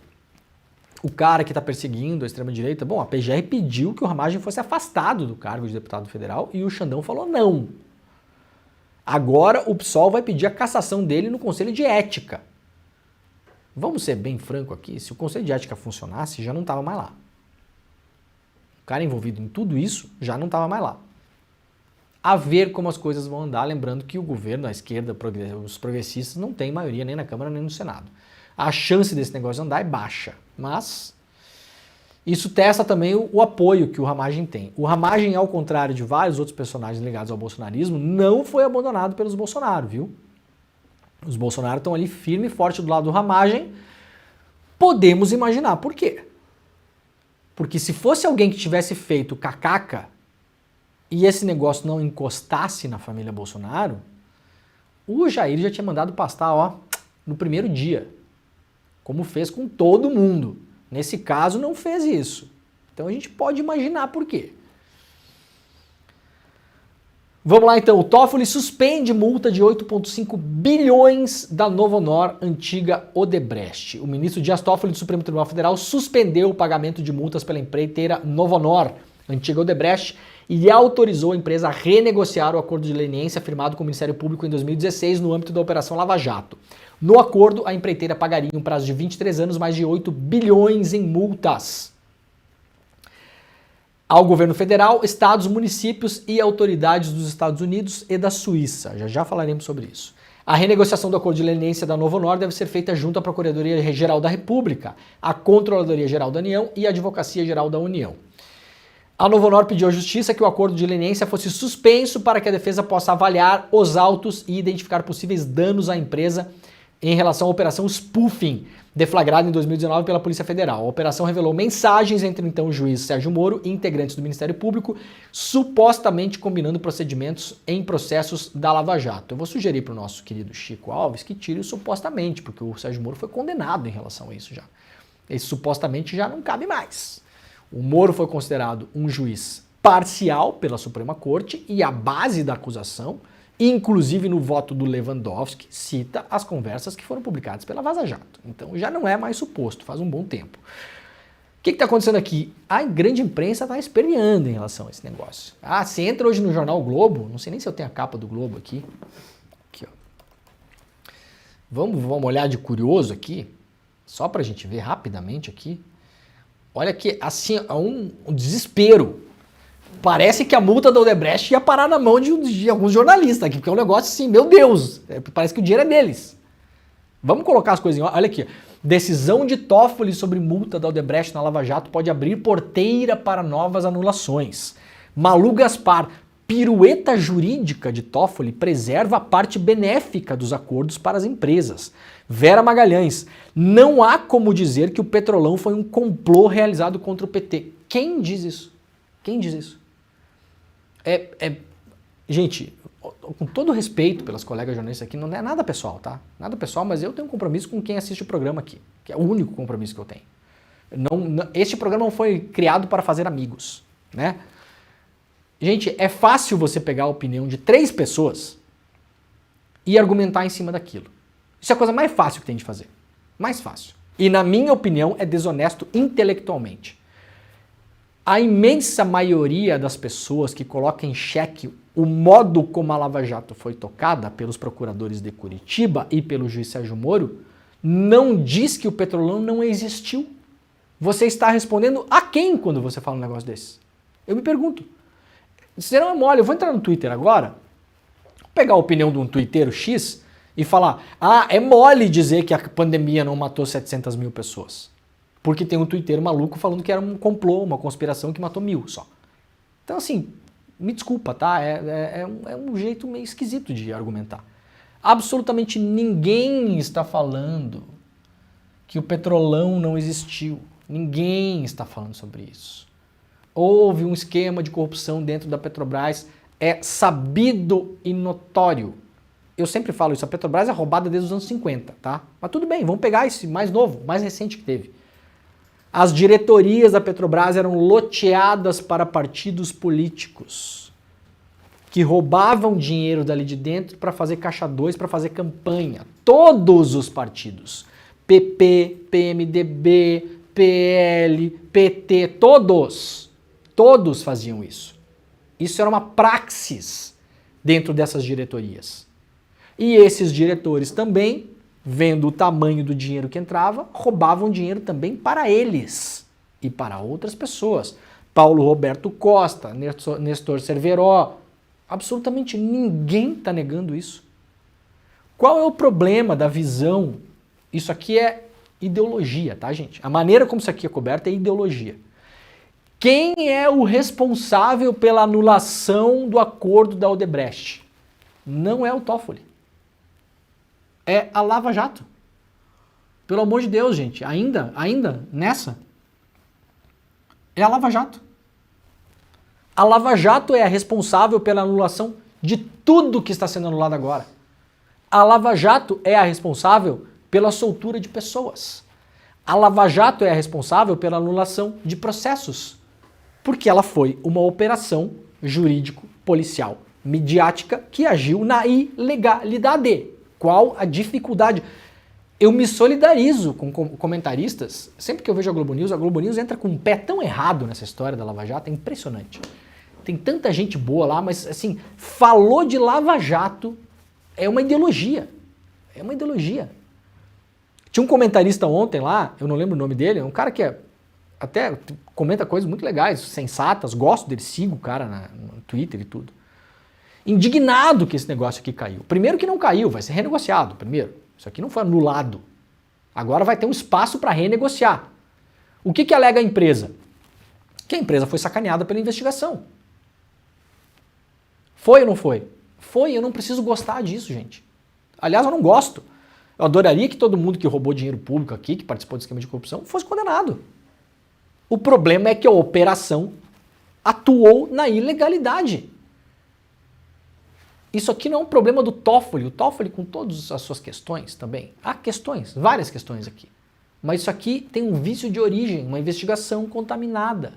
o cara que está perseguindo a extrema-direita. Bom, a PGR pediu que o Ramagem fosse afastado do cargo de deputado federal e o Xandão falou não. Agora o PSOL vai pedir a cassação dele no Conselho de Ética. Vamos ser bem franco aqui, se o Conselho de Ética funcionasse, já não estava mais lá. O cara envolvido em tudo isso já não estava mais lá. A ver como as coisas vão andar, lembrando que o governo, a esquerda, os progressistas, não tem maioria nem na Câmara nem no Senado. A chance desse negócio andar é baixa, mas isso testa também o apoio que o Ramagem tem. O Ramagem, ao contrário de vários outros personagens ligados ao bolsonarismo, não foi abandonado pelos Bolsonaro, viu? Os Bolsonaro estão ali firme e forte do lado do Ramagem. Podemos imaginar por quê. Porque se fosse alguém que tivesse feito cacaca e esse negócio não encostasse na família Bolsonaro, o Jair já tinha mandado pastar, ó, no primeiro dia. Como fez com todo mundo. Nesse caso, não fez isso. Então a gente pode imaginar por quê. Vamos lá então, o Toffoli suspende multa de 8,5 bilhões da Novonor, antiga Odebrecht. O ministro Dias Toffoli do Supremo Tribunal Federal suspendeu o pagamento de multas pela empreiteira Novonor, antiga Odebrecht, e autorizou a empresa a renegociar o acordo de leniência firmado com o Ministério Público em 2016 no âmbito da Operação Lava Jato. No acordo, a empreiteira pagaria em um prazo de 23 anos mais de 8 bilhões em multas ao governo federal, estados, municípios e autoridades dos Estados Unidos e da Suíça. Já falaremos sobre isso. A renegociação do acordo de leniência da Novonor deve ser feita junto à Procuradoria-Geral da República, à Controladoria-Geral da União e à Advocacia-Geral da União. A Novonor pediu à Justiça que o acordo de leniência fosse suspenso para que a defesa possa avaliar os autos e identificar possíveis danos à empresa em relação à operação spoofing, deflagrada em 2019 pela Polícia Federal. A operação revelou mensagens entre então o juiz Sérgio Moro e integrantes do Ministério Público, supostamente combinando procedimentos em processos da Lava Jato. Eu vou sugerir para o nosso querido Chico Alves que tire o supostamente, porque o Sérgio Moro foi condenado em relação a isso já. Esse supostamente já não cabe mais. O Moro foi considerado um juiz parcial pela Suprema Corte e a base da acusação, inclusive no voto do Lewandowski, cita as conversas que foram publicadas pela Vaza Jato. Então já não é mais suposto, faz um bom tempo. O que está acontecendo aqui? A grande imprensa está esperneando em relação a esse negócio. Ah, você entra hoje no jornal Globo, não sei nem se eu tenho a capa do Globo aqui. Aqui, ó. Vamos olhar de curioso aqui, só para a gente ver rapidamente aqui. Olha que assim, é um desespero. Parece que a multa da Odebrecht ia parar na mão de alguns jornalistas aqui, porque é um negócio assim, meu Deus, parece que o dinheiro é deles. Vamos colocar as coisinhas, olha aqui. Decisão de Toffoli sobre multa da Odebrecht na Lava Jato pode abrir porteira para novas anulações. Malu Gaspar, pirueta jurídica de Toffoli preserva a parte benéfica dos acordos para as empresas. Vera Magalhães, não há como dizer que o Petrolão foi um complô realizado contra o PT. Quem diz isso? Quem diz isso? Gente, com todo respeito pelas colegas jornalistas aqui, não é nada pessoal, tá? Nada pessoal, mas eu tenho um compromisso com quem assiste o programa aqui, que é o único compromisso que eu tenho. Este programa não foi criado para fazer amigos, né? Gente, é fácil você pegar a opinião de 3 pessoas e argumentar em cima daquilo. Isso é a coisa mais fácil que tem de fazer. Mais fácil. E na minha opinião é desonesto intelectualmente. A imensa maioria das pessoas que colocam em xeque o modo como a Lava Jato foi tocada pelos procuradores de Curitiba e pelo juiz Sérgio Moro, não diz que o Petrolão não existiu. Você está respondendo a quem quando você fala um negócio desse? Eu me pergunto. Você não é mole, eu vou entrar no Twitter agora, pegar a opinião de um twitteiro X e falar, é mole dizer que a pandemia não matou 700 mil pessoas. porque tem um twitteiro maluco falando que era um complô, uma conspiração que matou 1000 só. Então assim, me desculpa, tá? É um jeito meio esquisito de argumentar. Absolutamente ninguém está falando que o Petrolão não existiu. Ninguém está falando sobre isso. Houve um esquema de corrupção dentro da Petrobras, é sabido e notório. Eu sempre falo isso, a Petrobras é roubada desde os anos 50, tá? Mas tudo bem, vamos pegar esse mais novo, mais recente que teve. As diretorias da Petrobras eram loteadas para partidos políticos que roubavam dinheiro dali de dentro para fazer caixa 2, para fazer campanha. Todos os partidos. PP, PMDB, PL, PT, todos faziam isso. Isso era uma praxis dentro dessas diretorias. E esses diretores também, vendo o tamanho do dinheiro que entrava, roubavam dinheiro também para eles e para outras pessoas. Paulo Roberto Costa, Nestor Cerveró, absolutamente ninguém está negando isso. Qual é o problema da visão? Isso aqui é ideologia, tá, gente? A maneira como isso aqui é coberto é ideologia. Quem é o responsável pela anulação do acordo da Odebrecht? Não é o Toffoli. É a Lava Jato. Pelo amor de Deus, gente. Ainda nessa, é a Lava Jato. A Lava Jato é a responsável pela anulação de tudo que está sendo anulado agora. A Lava Jato é a responsável pela soltura de pessoas. A Lava Jato é a responsável pela anulação de processos. Porque ela foi uma operação jurídico-policial midiática que agiu na ilegalidade. Qual a dificuldade? Eu me solidarizo com comentaristas. Sempre que eu vejo a Globo News entra com um pé tão errado nessa história da Lava Jato, é impressionante. Tem tanta gente boa lá, mas assim, falou de Lava Jato, é uma ideologia. É uma ideologia. Tinha um comentarista ontem lá, eu não lembro o nome dele, é um cara que até comenta coisas muito legais, sensatas, gosto dele, sigo o cara no Twitter e tudo. Indignado que esse negócio aqui caiu. Primeiro que não caiu, vai ser renegociado, primeiro. Isso aqui não foi anulado. Agora vai ter um espaço para renegociar. O que alega a empresa? Que a empresa foi sacaneada pela investigação. Foi ou não foi? Foi, eu não preciso gostar disso, gente. Aliás, eu não gosto. Eu adoraria que todo mundo que roubou dinheiro público aqui, que participou do esquema de corrupção, fosse condenado. O problema é que a operação atuou na ilegalidade. Isso aqui não é um problema do Toffoli. O Toffoli, com todas as suas questões também, há questões, várias questões aqui. Mas isso aqui tem um vício de origem, uma investigação contaminada,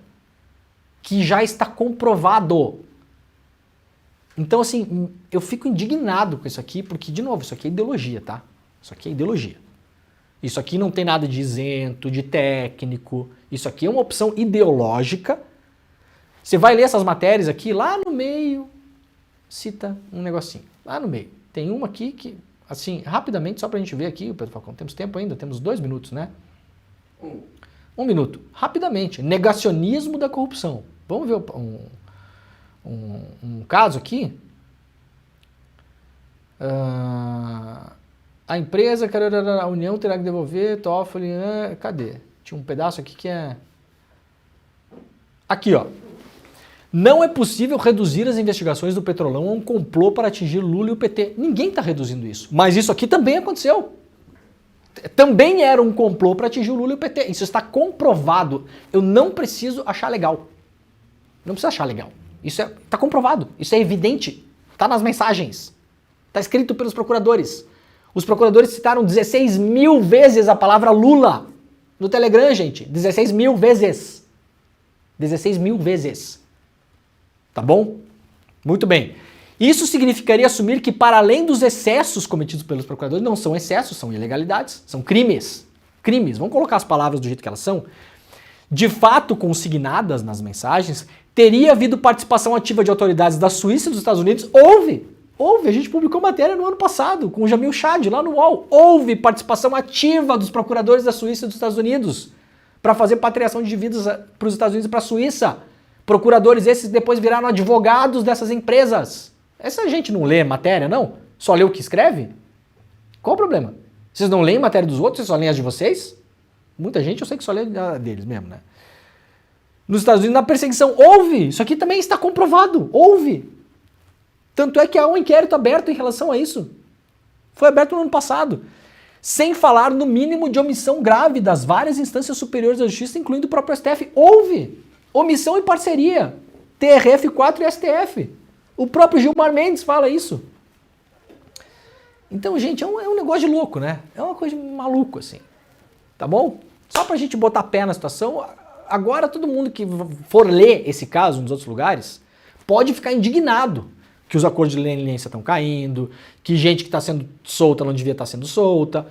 que já está comprovado. Então, assim, eu fico indignado com isso aqui, porque, de novo, isso aqui é ideologia, tá? Isso aqui é ideologia. Isso aqui não tem nada de isento, de técnico. Isso aqui é uma opção ideológica. Você vai ler essas matérias aqui, lá no meio, cita um negocinho. Lá no meio. Tem uma aqui que, assim, rapidamente, só pra gente ver aqui, Pedro Falcão, temos tempo ainda, temos 2 minutos, né? 1 minuto. Rapidamente. Negacionismo da corrupção. Vamos ver um caso aqui. A empresa, a União terá que devolver, Toffoli, cadê? Tinha um pedaço aqui que é... Aqui, ó. Não é possível reduzir as investigações do Petrolão a um complô para atingir Lula e o PT. Ninguém está reduzindo isso. Mas isso aqui também aconteceu. Também era um complô para atingir o Lula e o PT. Isso está comprovado. Eu não preciso achar legal. Não precisa achar legal. Isso está comprovado. Isso é evidente. Está nas mensagens. Está escrito pelos procuradores. Os procuradores citaram 16 mil vezes a palavra Lula no Telegram, gente. 16 mil vezes. 16 mil vezes. Tá bom? Muito bem. Isso significaria assumir que, para além dos excessos cometidos pelos procuradores, não são excessos, são ilegalidades, são crimes. Crimes. Vamos colocar as palavras do jeito que elas são. De fato, consignadas nas mensagens, teria havido participação ativa de autoridades da Suíça e dos Estados Unidos. Houve, a gente publicou matéria no ano passado, com o Jamil Chad, lá no UOL. Houve participação ativa dos procuradores da Suíça e dos Estados Unidos para fazer patriação de dívidas para os Estados Unidos e para a Suíça. Procuradores esses depois viraram advogados dessas empresas. Essa gente não lê matéria, não? Só lê o que escreve? Qual o problema? Vocês não leem matéria dos outros, vocês só leem as de vocês? Muita gente eu sei que só lê deles mesmo, né? Nos Estados Unidos, na perseguição, houve. Isso aqui também está comprovado. Houve. Tanto é que há um inquérito aberto em relação a isso. Foi aberto no ano passado. Sem falar no mínimo de omissão grave das várias instâncias superiores da justiça, incluindo o próprio STF. Houve. Omissão e parceria. TRF4 e STF. O próprio Gilmar Mendes fala isso. Então, gente, é um negócio de louco, né? É uma coisa de maluco, assim. Tá bom? Só pra gente botar pé na situação, agora todo mundo que for ler esse caso nos outros lugares pode ficar indignado que os acordos de leniência estão caindo, que gente que está sendo solta não devia estar sendo solta,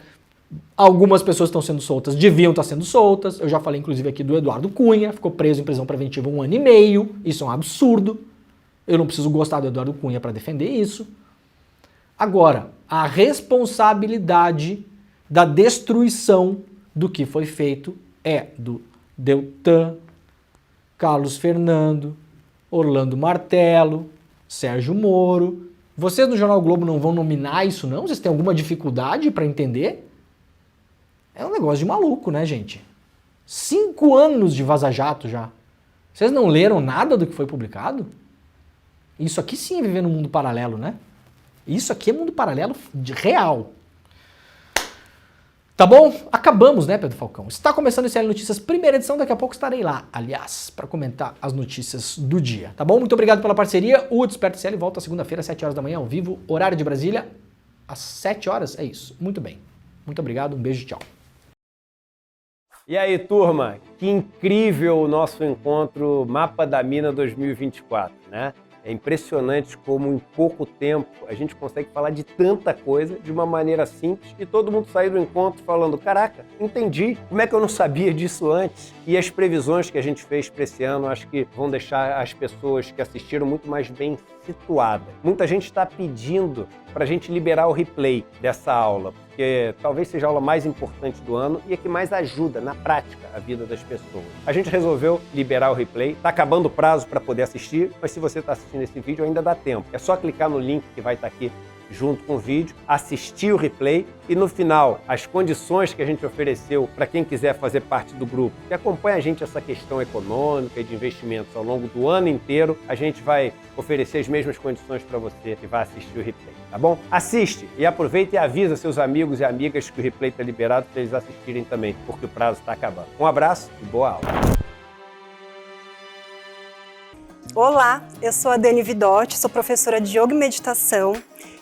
algumas pessoas estão sendo soltas deviam estar sendo soltas. Eu já falei inclusive aqui do Eduardo Cunha, ficou preso em prisão preventiva 1 ano e meio, isso é um absurdo. Eu não preciso gostar do Eduardo Cunha para defender isso. Agora, a responsabilidade da destruição do que foi feito é do Deltan, Carlos Fernando, Orlando Martello, Sérgio Moro. Vocês no Jornal Globo não vão nominar isso, não? Vocês têm alguma dificuldade para entender? É um negócio de maluco, né, gente? 5 anos de Vaza Jato já. Vocês não leram nada do que foi publicado? Isso aqui sim é viver num mundo paralelo, né? Isso aqui é mundo paralelo real. Tá bom? Acabamos, né, Pedro Falcão? Está começando o CL Notícias, primeira edição, daqui a pouco estarei lá, aliás, para comentar as notícias do dia, tá bom? Muito obrigado pela parceria, o Desperta CL volta segunda-feira, às 7 horas da manhã, ao vivo, horário de Brasília, às 7 horas, é isso. Muito bem. Muito obrigado, um beijo e tchau. E aí, turma, que incrível o nosso encontro Mapa da Mina 2024, né? É impressionante como em pouco tempo a gente consegue falar de tanta coisa de uma maneira simples e todo mundo sair do encontro falando, caraca, entendi, como é que eu não sabia disso antes? E as previsões que a gente fez para esse ano acho que vão deixar as pessoas que assistiram muito mais bem situadas. Muita gente está pedindo para a gente liberar o replay dessa aula, porque talvez seja a aula mais importante do ano e a que mais ajuda na prática a vida das pessoas. A gente resolveu liberar o replay, está acabando o prazo para poder assistir, mas se você está assistindo esse vídeo ainda dá tempo. É só clicar no link que vai estar aqui junto com o vídeo, assistir o replay e no final as condições que a gente ofereceu para quem quiser fazer parte do grupo, que acompanha a gente essa questão econômica e de investimentos ao longo do ano inteiro, a gente vai oferecer as mesmas condições para você que vai assistir o replay, tá bom? Assiste e aproveita e avisa seus amigos e amigas que o replay está liberado para eles assistirem também, porque o prazo está acabando. Um abraço e boa aula! Olá, eu sou a Dani Vidotti, sou professora de Yoga e Meditação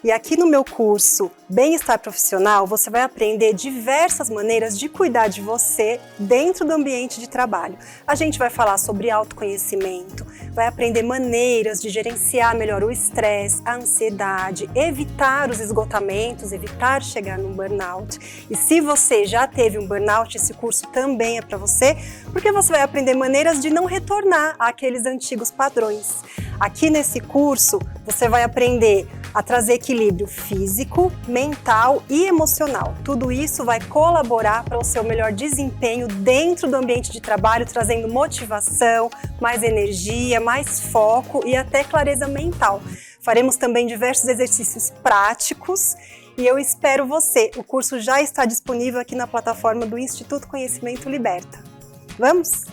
e aqui no meu curso Bem-Estar Profissional você vai aprender diversas maneiras de cuidar de você dentro do ambiente de trabalho. A gente vai falar sobre autoconhecimento, vai aprender maneiras de gerenciar melhor o estresse, a ansiedade, evitar os esgotamentos, evitar chegar num burnout. E se você já teve um burnout, esse curso também é para você, porque você vai aprender maneiras de não retornar àqueles antigos padrões. Aqui nesse curso você vai aprender a trazer equilíbrio físico, mental e emocional. Tudo isso vai colaborar para o seu melhor desempenho dentro do ambiente de trabalho, trazendo motivação, mais energia, mais foco e até clareza mental. Faremos também diversos exercícios práticos e eu espero você. O curso já está disponível aqui na plataforma do Instituto Conhecimento Liberta. Vamos?